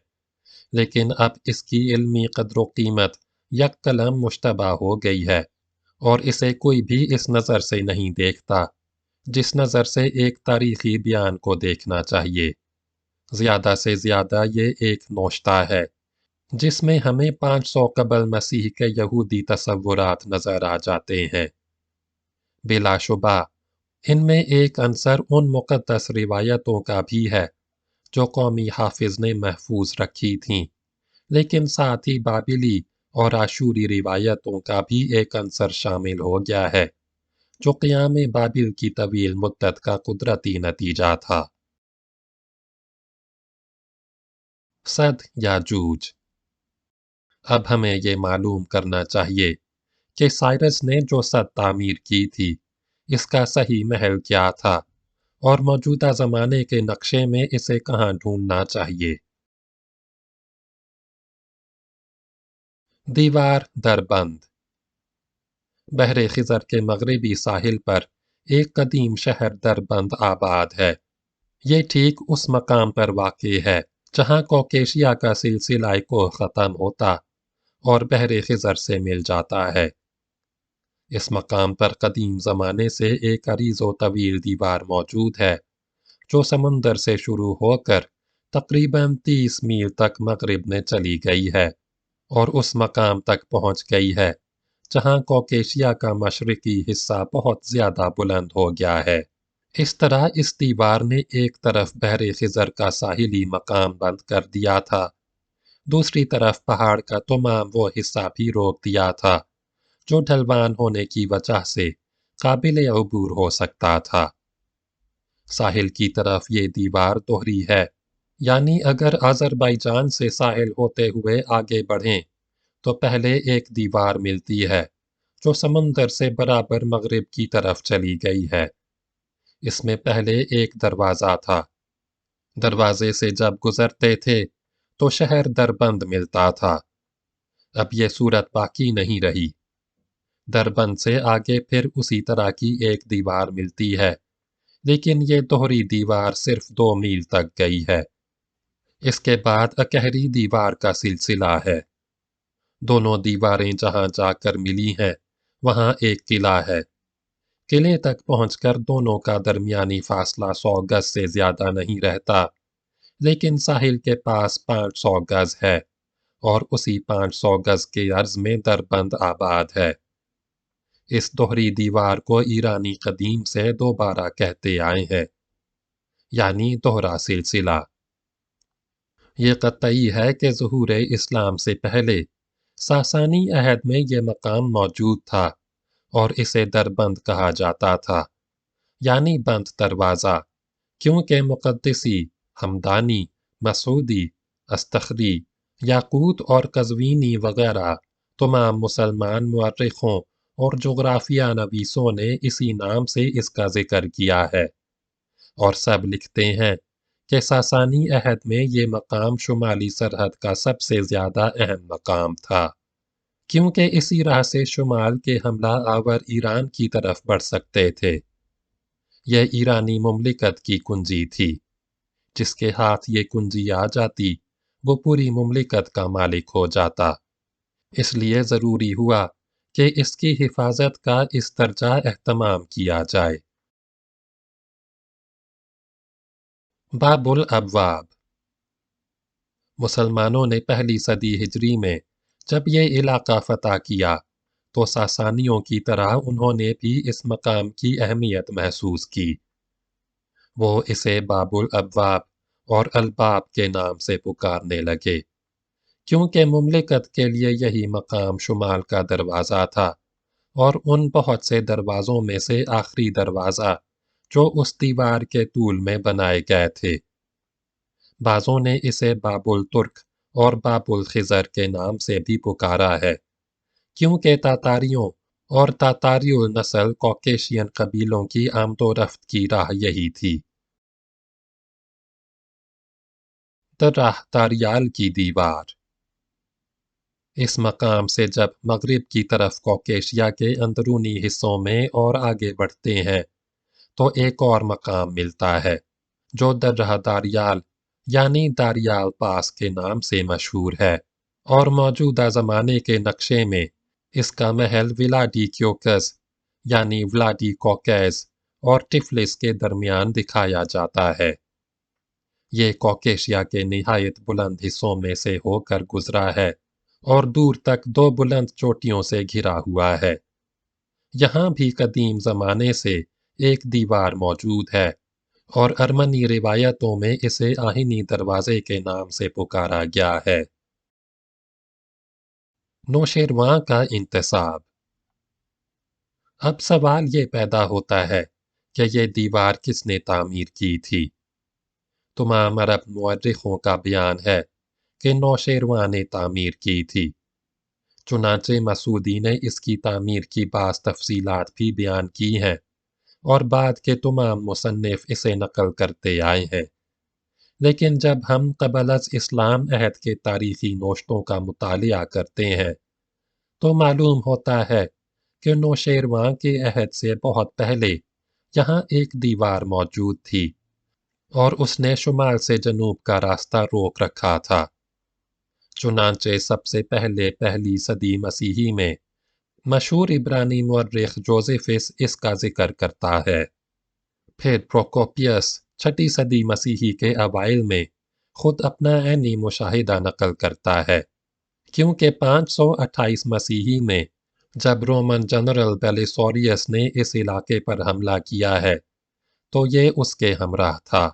लेकिन अब इसकी इल्मी क़द्र कीमत यककलम मुश्तबा हो गई है और इसे कोई भी इस नज़र से नहीं देखता जिस नज़र से एक तारीख़ी बयान को देखना चाहिए। ज़्यादा से ज़्यादा ये एक नोश्ता है जिसमें हमें 500 कबल मसीह के यहूदी तसव्वुरात नज़र आ जाते हैं। बिलाशुबा इनमें एक अंसर उन मुक़द्दस रिवायतों का भी है जो कौमी हाफिज़ ने महफूज रखी थीं, लेकिन साथ ही बाबिली और आशूरी रिवायतों का भी एक अंसर शामिल हो गया है जो क़याम बाबिल की तवील मुद्दत का कुदरती नतीजा था। सद याजूज। अब हमें ये मालूम करना चाहिए कि साइरस ने जो सद तामीर की थी, इसका सही महल क्या था और मौजूदा ज़माने के नक्शे में इसे कहाँ ढूंढना चाहिए। दीवार दरबंद। बहरे खिज़र के मगरबी साहिल पर एक कदीम शहर दरबंद आबाद है। ये ठीक उस मकाम पर वाक़ है जहाँ कॉकेशिया का सिलसिला कोह ख़त्म होता और बहरे खिज़र से मिल जाता है। इस मकाम पर कदीम ज़माने से एक अरीज़ व तवील दीवार मौजूद है जो समुंदर से शुरू होकर तकरीबन 30 मील तक मगरिब में चली गई है और उस मकाम तक पहुँच गई है जहाँ कॉकेशिया का मशरकी हिस्सा बहुत ज़्यादा बुलंद हो गया है। इस तरह इस दीवार ने एक तरफ बहरे खिज़र का साहिली मकाम बंद कर दिया था, दूसरी तरफ पहाड़ का तमाम वो हिस्सा भी रोक दिया था जो ढलवान होने की वजह से काबिल अबूर हो सकता था। साहिल की तरफ ये दीवार दोहरी है, यानी अगर अज़रबैजान से साहिल होते हुए आगे बढ़ें तो पहले एक दीवार मिलती है जो समंदर से बराबर मगरिब की तरफ चली गई है। इसमें पहले एक दरवाज़ा था। दरवाजे से जब गुजरते थे तो शहर दरबंद मिलता था। अब ये सूरत बाकी नहीं रही। दरबंद से आगे फिर उसी तरह की एक दीवार मिलती है, लेकिन ये दोहरी दीवार सिर्फ 2 मील तक गई है। इसके बाद अकहरी दीवार का सिलसिला है। दोनों दीवारें जहाँ जाकर मिली हैं, वहाँ एक किला है। किले तक पहुंचकर दोनों का दरमियानी फासला 100 गज से ज़्यादा नहीं रहता, लेकिन साहिल के पास 500 गज है और उसी 500 गज के अर्ज में दरबंद आबाद है। इस दोहरी दीवार को ईरानी कदीम से दोबारा कहते आए हैं, यानी दोहरा सिलसिला। ये कतई है कि ज़ुहूर इस्लाम से पहले सासानी अहद में ये मकाम मौजूद था और इसे दरबंद कहा जाता था, यानी बंद दरवाज़ा, क्योंकि मुक़द्दिसी, हमदानी, मसूदी, अस्तखरी, याकूत और कज़वीनी वगैरह तमाम मुसलमान मुअर्रिखों और जोग्राफिया नवीसों ने इसी नाम से इसका जिक्र किया है और सब लिखते हैं कि सासानी अहद में ये मकाम शुमाली सरहद का सबसे ज़्यादा अहम मकाम था, क्योंकि इसी राह से शुमाल के हमला आवर ईरान की तरफ बढ़ सकते थे। यह ईरानी मुमलिकत की कुंजी थी। जिसके हाथ ये कुंजी आ जाती, वो पूरी मुमलिकत का मालिक हो जाता। इसलिए ज़रूरी हुआ कि इसकी हिफाजत का इस दर्जा एहतमाम किया जाए। बाबुल अबवाब। मुसलमानों ने पहली सदी हिजरी में जब ये इलाका फ़तह किया तो सासानियों की तरह उन्होंने भी इस मकाम की अहमियत महसूस की। वो इसे बाबुल अबवाब और अलबाब के नाम से पुकारने लगे, क्योंकि मुमलिकत के लिए यही मकाम शुमाल का दरवाज़ा था और उन बहुत से दरवाज़ों में से आखिरी दरवाज़ा जो उस दीवार के तूल में बनाए गए थे। बाज़ों ने इसे बाबुल तुर्क और बाबुल खिज़र के नाम से भी पुकारा है, क्योंकि तातारियों और तातारियुल नस्ल कॉकेशियन कबीलों की आमदोरफ्त की राह यही थी। द राह दारियाल की दीवार। इस मकाम से जब मगरिब की तरफ कॉकेशिया के अंदरूनी हिस्सों में और आगे बढ़ते हैं तो एक और मकाम मिलता है जो द राह दारियाल यानी दारियाल पास के नाम से मशहूर है, और मौजूदा ज़माने के नक्शे में इसका महल व्लाडिक्योकस यानी व्लाडिकोकेस और टिफलिस के दरमियान दिखाया जाता है। ये कॉकेशिया के निहायत बुलंद हिस्सों में से होकर गुजरा है और दूर तक दो बुलंद चोटियों से घिरा हुआ है। यहाँ भी कदीम ज़माने से एक दीवार मौजूद है और अरमनी रिवायतों में इसे आहिनी दरवाजे के नाम से पुकारा गया है। नौशेरवां का इंतसाब। अब सवाल ये पैदा होता है कि ये दीवार किसने तामीर की थी। तमाम अरब मुअर्रिखों का बयान है कि नौशेरवां ने तामीर की थी। चुनांचे मसूदी ने इसकी तामीर की बाज़ तफसीलात भी बयान की हैं और बाद के तमाम मुसन्निफ इसे नकल करते आए हैं। लेकिन जब हम क़बल अज़ इस्लाम अहद के तारीख़ी नोश्तों का मुतालिया करते हैं तो मालूम होता है कि नौशेरवां के अहद से बहुत पहले यहाँ एक दीवार मौजूद थी और उसने शुमाल से जनूब का रास्ता रोक रखा था। चुनांचे सबसे पहले पहली सदी मसीही में मशहूर इब्रानी मुअर्रिख जोसेफस इसका जिक्र करता है। फिर प्रोकोपियस छठी सदी मसीही के अवाइल में खुद अपना ऐनी मुशाहिदा नकल करता है, क्योंकि 528 मसीही में जब रोमन जनरल बेलिसोरियस ने इस इलाके पर हमला किया है तो ये उसके हमराह था।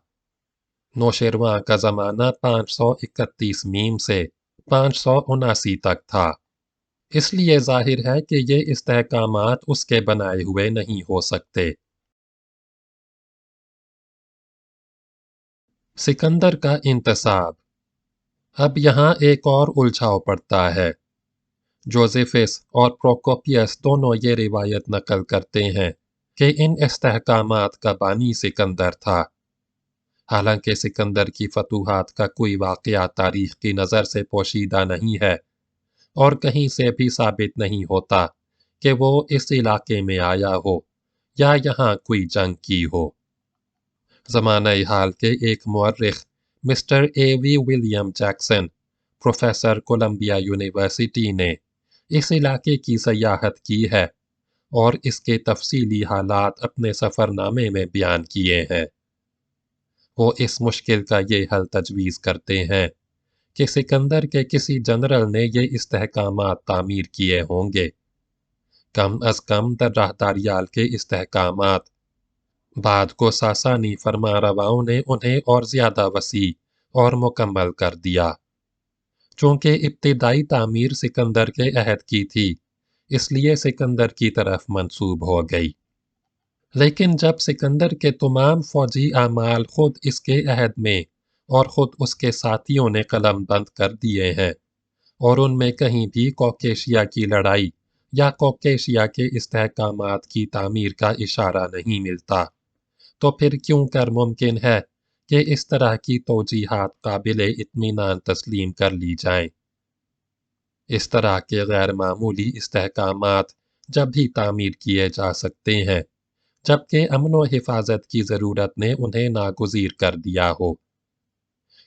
नौशेरवां का ज़माना 531 मीम से 579 तक था, इसलिए जाहिर है कि ये इस्तेहकामात उसके बनाए हुए नहीं हो सकते। सिकंदर का इंतसाब। अब यहाँ एक और उलझाव पड़ता है। जोसेफस और प्रोकोपियस दोनों ये रिवायत नकल करते हैं कि इन इस्तेहकामात का बानी सिकंदर था। हालांकि सिकंदर की फतूहात का कोई वाक़या तारीख की नज़र से पोशीदा नहीं है और कहीं से भी साबित नहीं होता कि वो इस इलाके में आया हो या यहाँ कोई जंग की हो। ज़माने हाल के एक मुअर्रिख mister A.V. William Jackson, professor Columbia university ने इस इलाके की सयाहत की है और इसके तफसीली हालात अपने सफ़रनामे में बयान किए हैं। वो इस मुश्किल का ये हल तजवीज़ करते हैं कि सिकंदर के किसी जनरल ने ये इस्तेहकामात तामीर किए होंगे। कम अज़ कम द राह दारियाल के इस्तेहकामात बाद को सासानी फरमारवाओं ने उन्हें और ज़्यादा वसी और मुकम्मल कर दिया। चूँकि इब्तिदाई तामीर सिकंदर के अहद की थी, इसलिए सिकंदर की तरफ मंसूब हो गई। लेकिन जब सिकंदर के तमाम फ़ौजी आमाल खुद इसके अहद में और ख़ुद उसके साथियों ने कलम बंद कर दिए हैं और उनमें कहीं भी कॉकेशिया की लड़ाई या कॉकेशिया के इस्तेहकामात की तामीर का इशारा नहीं मिलता, तो फिर क्यों कर मुमकिन है कि इस तरह की तौजीहात काबिले इत्मीनान तस्लीम कर ली जाएं। इस तरह के गैर मामूली इस्तेहकामात जब भी तामीर किए जा सकते हैं जबकि अमन व हिफाजत की ज़रूरत ने उन्हें नागुज़ीर कर दिया हो।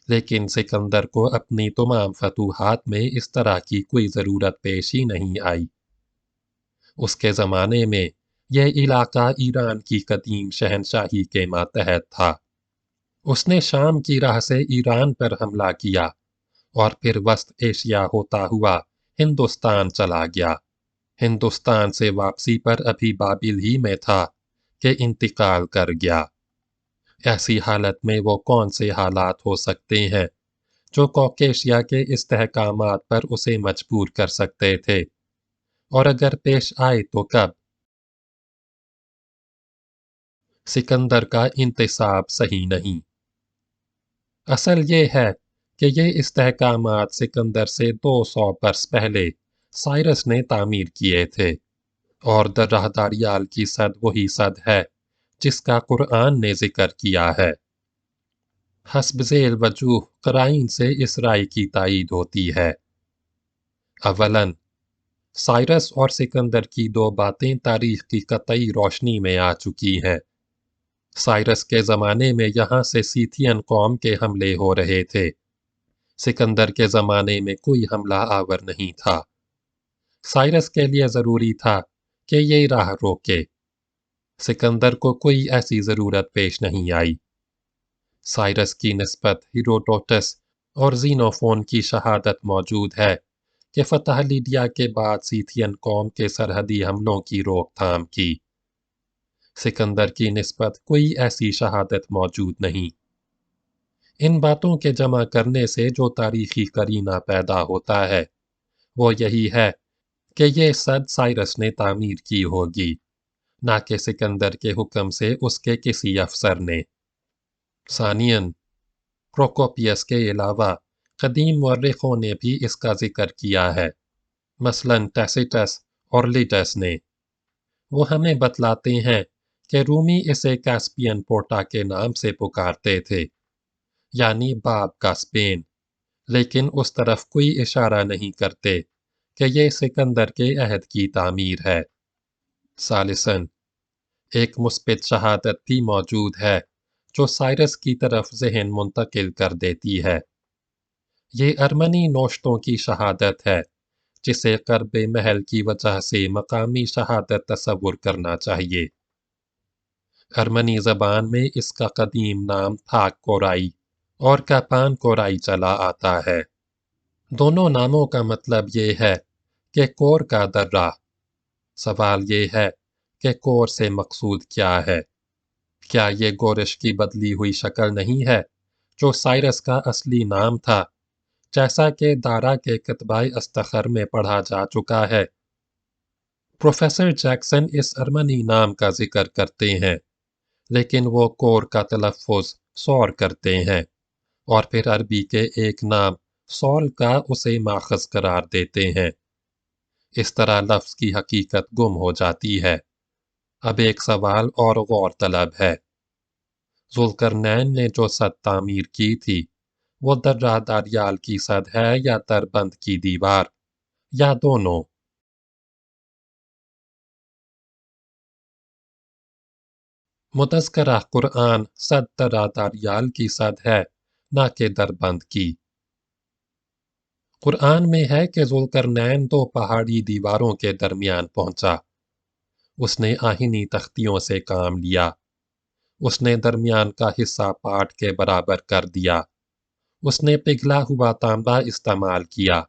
लेकिन सिकंदर को अपनी तमाम फतूहात में इस तरह की कोई ज़रूरत पेश ही नहीं आई। उसके ज़माने में यह इलाका ईरान की कदीम शहनशाही के मातहत था। उसने शाम की राह से ईरान पर हमला किया और फिर वस्त एशिया होता हुआ हिंदुस्तान चला गया। हिंदुस्तान से वापसी पर अभी बाबिल ही में था कि इंतकाल कर गया। ऐसी हालत में वो कौन से हालात हो सकते हैं जो कॉकेशिया के इस्तेहकामात पर उसे मजबूर कर सकते थे, और अगर पेश आए तो कब? सिकंदर का इंतसाब सही नहीं। असल ये है कि ये इस्तेहकामात सिकंदर से 200 बरस पहले साइरस ने तामीर किए थे, और दर्राह दारियाल की सद वही सद है जिसका कुरआन ने जिक्र किया है। हस्ब ज़ेल वजूह क़राइन से इस राय की तायीद होती है। अवलन, साइरस और सिकंदर की दो बातें तारीख की कतई रोशनी में आ चुकी हैं। साइरस के ज़माने में यहाँ से सीथियन कौम के हमले हो रहे थे। सिकंदर के ज़माने में कोई हमला आवर नहीं था। साइरस के लिए ज़रूरी था कि ये राह रोके। सिकंदर को कोई ऐसी ज़रूरत पेश नहीं आई। साइरस की निस्बत हीरोडोटस और ज़ीनोफ़ोन की शहादत मौजूद है कि फ़तह लीडिया के बाद सीथियन कौम के सरहदी हमलों की रोकथाम की। सिकंदर की निस्बत कोई ऐसी शहादत मौजूद नहीं। इन बातों के जमा करने से जो तारीखी करीना पैदा होता है वो यही है कि ये सद साइरस ने तामीर की होगी, ना कि सिकंदर के हुक्म से उसके किसी अफसर ने। सानियन, प्रोकोपियस के अलावा कदीम मौर्रिखों ने भी इसका जिक्र किया है, मसलन टैसिटस और लिटस ने। वो हमें बतलाते हैं कि रूमी इसे कैस्पियन पोटा के नाम से पुकारते थे, यानी बाब का स्पेन, लेकिन उस तरफ कोई इशारा नहीं करते कि ये सिकंदर के अहद की तामीर है। सालिसन, एक मुस्बित शहादत भी मौजूद है जो साइरस की तरफ ज़हन मुंतकिल कर देती है। ये अरमनी नोश्तों की शहादत है जिसे कर्ब महल की वजह से मकामी शहादत तसव्वुर करना चाहिए। अरमनी ज़बान में इसका कदीम नाम थाक कोराई और कापान कोराई चला आता है। दोनों नामों का मतलब ये है कि कोर का दर्रा। सवाल ये है कि कोर से मकसूद क्या है? क्या ये गोरिश की बदली हुई शक्ल नहीं है जो साइरस का असली नाम था, जैसा कि दारा के कतबाए अस्तखर में पढ़ा जा चुका है? प्रोफेसर जैक्सन इस अरमनी नाम का जिक्र करते हैं, लेकिन वो कोर का तलफ़्फ़ुज़ सौर करते हैं और फिर अरबी के एक नाम सौल का उसे माखज़ करार देते हैं। इस तरह लफ्ज़ की हकीकत गुम हो जाती है। अब एक सवाल और गौर तलब है। ज़ुल्करनैन ने जो सद तामीर की थी, वो दर्रा दारियाल की सद है या दरबंद की दीवार, या दोनों? मुतज़्करा कुरआन सद दर्रा दारियाल की सद है, ना कि दरबंद की। कुरआन में है कि ज़ुल्करनैन दो पहाड़ी दीवारों के दरमियान पहुंचा। उसने आहिनी तख्तियों से काम लिया। उसने दरमियान का हिस्सा पाट के बराबर कर दिया। उसने पिघला हुआ तांबा इस्तेमाल किया।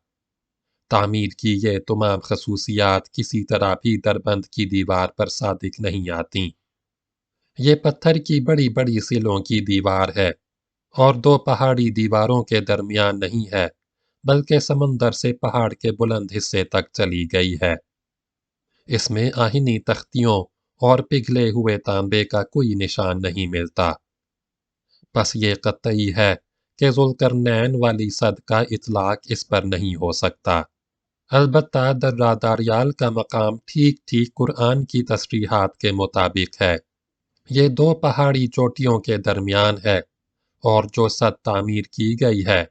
तामीर की ये तमाम खसूसियात किसी तरह भी दरबंद की दीवार पर सादिक नहीं आती। ये पत्थर की बड़ी बड़ी सिलों की दीवार है और दो पहाड़ी दीवारों के दरमियान नहीं है, बल्कि समंदर से पहाड़ के बुलंद हिस्से तक चली गई है। इसमें आहिनी तख्तियों और पिघले हुए तांबे का कोई निशान नहीं मिलता। बस ये कतई है कि ज़ुल्करनैन वाली सद का इतलाक इस पर नहीं हो सकता। अलबत्ता दर्रा दारियाल का मकाम ठीक ठीक कुरआन की तसरीहात के मुताबिक है। ये दो पहाड़ी चोटियों के दरमियान है, और जो सद तामीर की गई है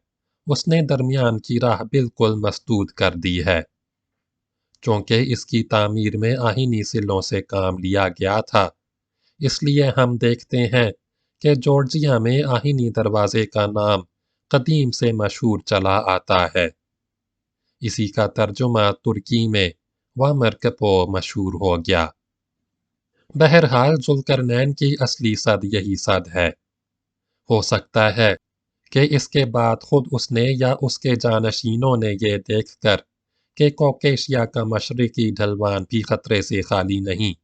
उसने दरमियान की राह बिल्कुल मसदूद कर दी है। चूँकि इसकी तामीर में आहिनी सिलों से काम लिया गया था, इसलिए हम देखते हैं कि जॉर्जिया में आहिनी दरवाज़े का नाम कदीम से मशहूर चला आता है। इसी का तर्जुमा तुर्की में वामरकपो मशहूर हो गया। बहरहाल ज़ुल्करनैन की असली सद यही सद है। हो सकता है कि इसके बाद खुद उसने या उसके जानशीनों ने ये देखकर कि कॉकेशिया का मशरकी ढलवान भी खतरे से खाली नहीं,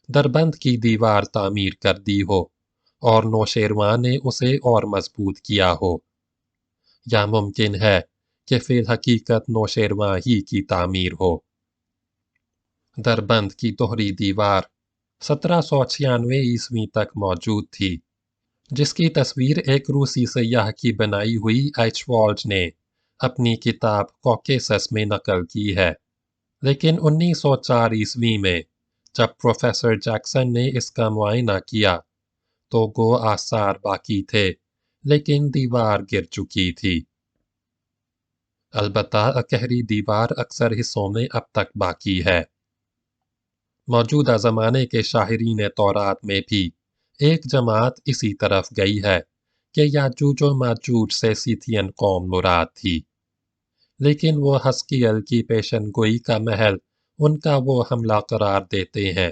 दरबंद की दीवार तामीर कर दी हो اور نوشیروان نے اسے اور مضبوط کیا ہو، یا ممکن ہے کہ فی الحقیقت نوشیروان ہی کی تعمیر ہو۔ دربند کی دوہری دیوار 1796 تک موجود تھی، جس کی تصویر ایک روسی سیاح کی بنائی ہوئی ایچ والج نے اپنی کتاب کوکیسس میں نقل کی ہے، لیکن 1904 میں جب پروفیسر جیکسن نے اس کا معائنہ کیا تو گو آثار باقی تھے، لیکن دیوار گر چکی تھی۔ البتہ اکہری دیوار اکثر حصوں میں اب تک باقی ہے۔ موجودہ زمانے کے شاہرین تورات میں بھی ایک جماعت اسی طرف گئی ہے کہ یاجوج و ماجوج سے سیتھین قوم مراد تھی، لیکن وہ حزقیل کی پیشن گوئی کا محل ان کا وہ حملہ قرار دیتے ہیں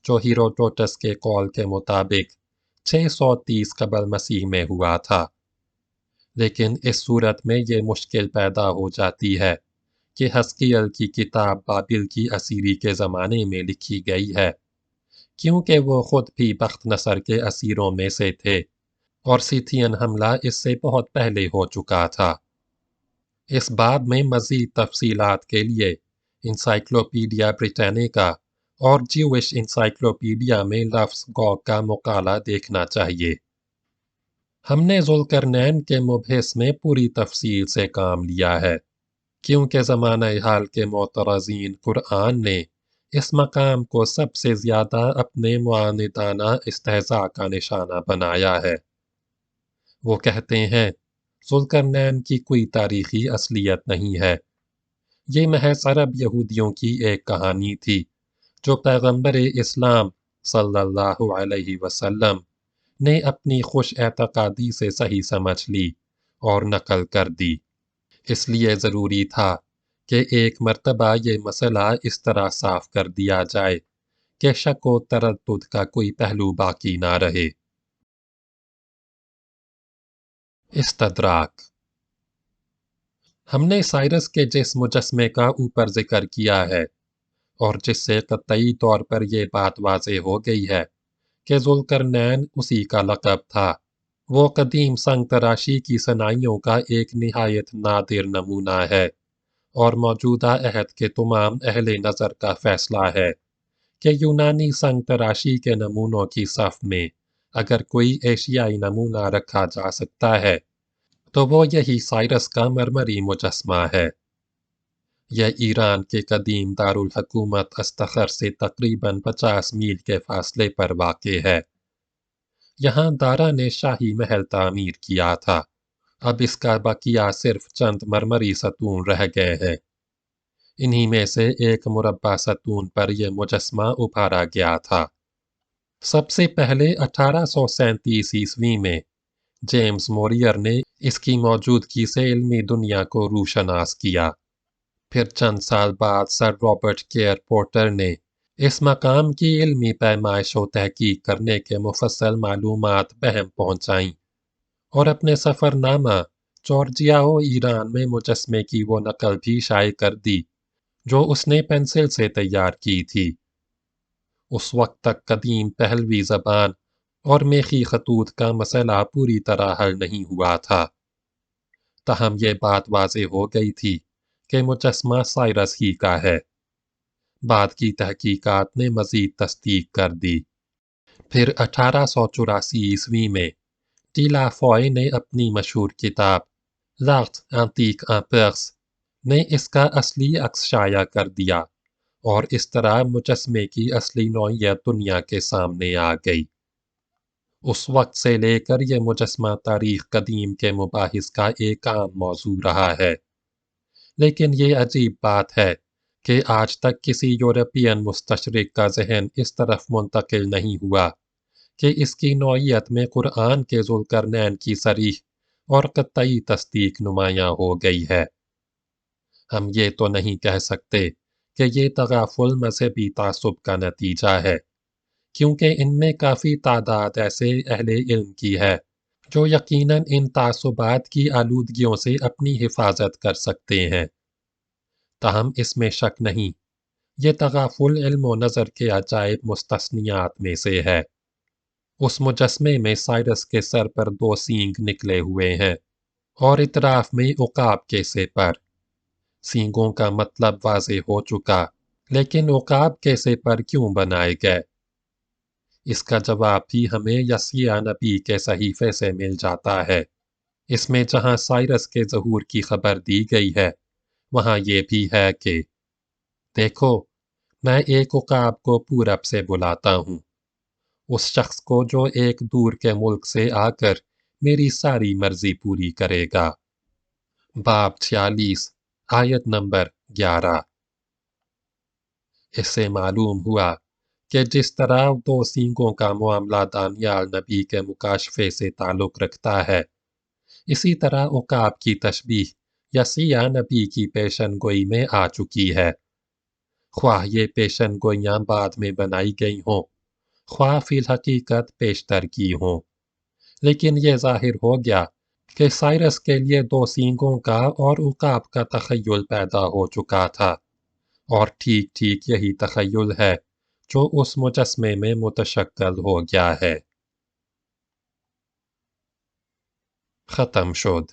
جو ہیروڈوٹس کے قول کے مطابق 630 قبل مسیح میں ہوا تھا۔ لیکن اس صورت میں یہ مشکل پیدا ہو جاتی ہے کہ حزقیل کی کتاب بابل کی اسیری کے زمانے میں لکھی گئی ہے، کیونکہ وہ خود بھی بخت نصر کے اسیروں میں سے تھے اور سیتھین حملہ اس سے بہت پہلے ہو چکا تھا۔ اس باب میں مزید تفصیلات کے لیے انسائکلوپیڈیا بریٹینیکا اور جیوش انسائکلوپیڈیا میں لفظ گوگ کا مقالہ دیکھنا چاہیے۔ ہم نے ذوالقرنین کے مبحث میں پوری تفصیل سے کام لیا ہے، کیونکہ زمانہ حال کے معترضین قرآن نے اس مقام کو سب سے زیادہ اپنے معاندانہ استہزاء کا نشانہ بنایا ہے۔ وہ کہتے ہیں ذوالقرنین کی کوئی تاریخی اصلیت نہیں ہے، یہ محض عرب یہودیوں کی ایک کہانی تھی جو پیغمبر اسلام صلی اللہ علیہ وسلم نے اپنی خوش اعتقادی سے صحیح سمجھ لی اور نقل کر دی۔ اس لیے ضروری تھا کہ ایک مرتبہ یہ مسئلہ اس طرح صاف کر دیا جائے کہ شک و تردد کا کوئی پہلو باقی نہ رہے۔ استدراک: ہم نے سائرس کے جس مجسمے کا اوپر ذکر کیا ہے اور جس سے قطعی طور پر یہ بات واضح ہو گئی ہے کہ ذوالقرنین اسی کا لقب تھا، وہ قدیم سنگ تراشی کی صنائیوں کا ایک نہایت نادر نمونہ ہے، اور موجودہ عہد کے تمام اہل نظر کا فیصلہ ہے کہ یونانی سنگ تراشی کے نمونوں کی صف میں اگر کوئی ایشیائی نمونہ رکھا جا سکتا ہے تو وہ یہی سائرس کا مرمری مجسمہ ہے۔ یہ ایران کے قدیم دارالحکومت استخر سے تقریباً 50 میل کے فاصلے پر واقع ہے۔ یہاں دارا نے شاہی محل تعمیر کیا تھا، اب اس کا بقیہ صرف چند مرمری ستون رہ گئے ہیں۔ انہی میں سے ایک مربع ستون پر یہ مجسمہ ابھارا گیا تھا۔ سب سے پہلے 1837 میں جیمز موریئر نے اس کی موجودگی سے علمی دنیا کو روشناس کیا۔ پھر چند سال بعد سر رابرٹ کیئر پورٹر نے اس مقام کی علمی پیمائش و تحقیق کرنے کے مفصل معلومات بہم پہنچائیں اور اپنے سفر نامہ جارجیا و ایران میں مجسمے کی وہ نقل بھی شائع کر دی جو اس نے پنسل سے تیار کی تھی۔ اس وقت تک قدیم پہلوی زبان اور میخی خطوط کا مسئلہ پوری طرح حل نہیں ہوا تھا، تاہم یہ بات واضح ہو گئی تھی کہ مجسمہ سائرس ہی کا ہے۔ بعد کی تحقیقات نے مزید تصدیق کر دی۔ پھر 1884 میں ٹیلا فوئے نے اپنی مشہور کتاب لاغت انتیک ان پرس میں اس کا اصلی عکس شائع کر دیا، اور اس طرح مجسمے کی اصلی نوعیت دنیا کے سامنے آ گئی۔ اس وقت سے لے کر یہ مجسمہ تاریخ قدیم کے مباحث کا ایک عام موضوع رہا ہے، لیکن یہ عجیب بات ہے کہ آج تک کسی یورپین مستشرق کا ذہن اس طرف منتقل نہیں ہوا کہ اس کی نوعیت میں قرآن کے ذوالقرنین کی صریح اور قطعی تصدیق نمایاں ہو گئی ہے۔ ہم یہ تو نہیں کہہ سکتے کہ یہ تغافل مذہبی تعصب کا نتیجہ ہے، کیونکہ ان میں کافی تعداد ایسے اہل علم کی ہے جو یقیناً ان تعصبات کی آلودگیوں سے اپنی حفاظت کر سکتے ہیں۔ تاہم اس میں شک نہیں، یہ تغافل علم و نظر کے عجائب مستثنیات میں سے ہے۔ उस मुजस्मे में साइरस के सर पर 2 सींग निकले हुए हैं और इतराफ में उकाब के से पर। सींगों का मतलब वाज़ेह हो चुका, लेकिन उकाब के से पर क्यों बनाए गए? इसका जवाब भी हमें यसिया नबी के सहीफे से मिल जाता है। इसमें जहां साइरस के ज़हूर की खबर दी गई है, वहां ये भी है कि देखो, मैं एक उकाब को पूरब से बुलाता हूँ, उस शख्स को जो एक दूर के मुल्क से आकर मेरी सारी मर्जी पूरी करेगा। बाब 46 आयत नंबर 11। इससे मालूम हुआ कि जिस तरह 2 सींगों का मामला दानियाल नबी के मुकाशफे से ताल्लुक़ रखता है, इसी तरह उकाब की तशबीह यसिया नबी की पेशन गोई में आ चुकी है। ख्वाह ये पेशन गोइयाँ बाद में बनाई गई हों, ख्वाह फिल हकीकत पेशतर की हों, लेकिन ये ज़ाहिर हो गया कि साइरस के लिए 2 सींगों का और उकाब का तख़य्युल पैदा हो चुका था, और ठीक ठीक यही तख़य्युल है जो उस मुजस्मे में मुतशक्कल हो गया है। ख़त्म शुद।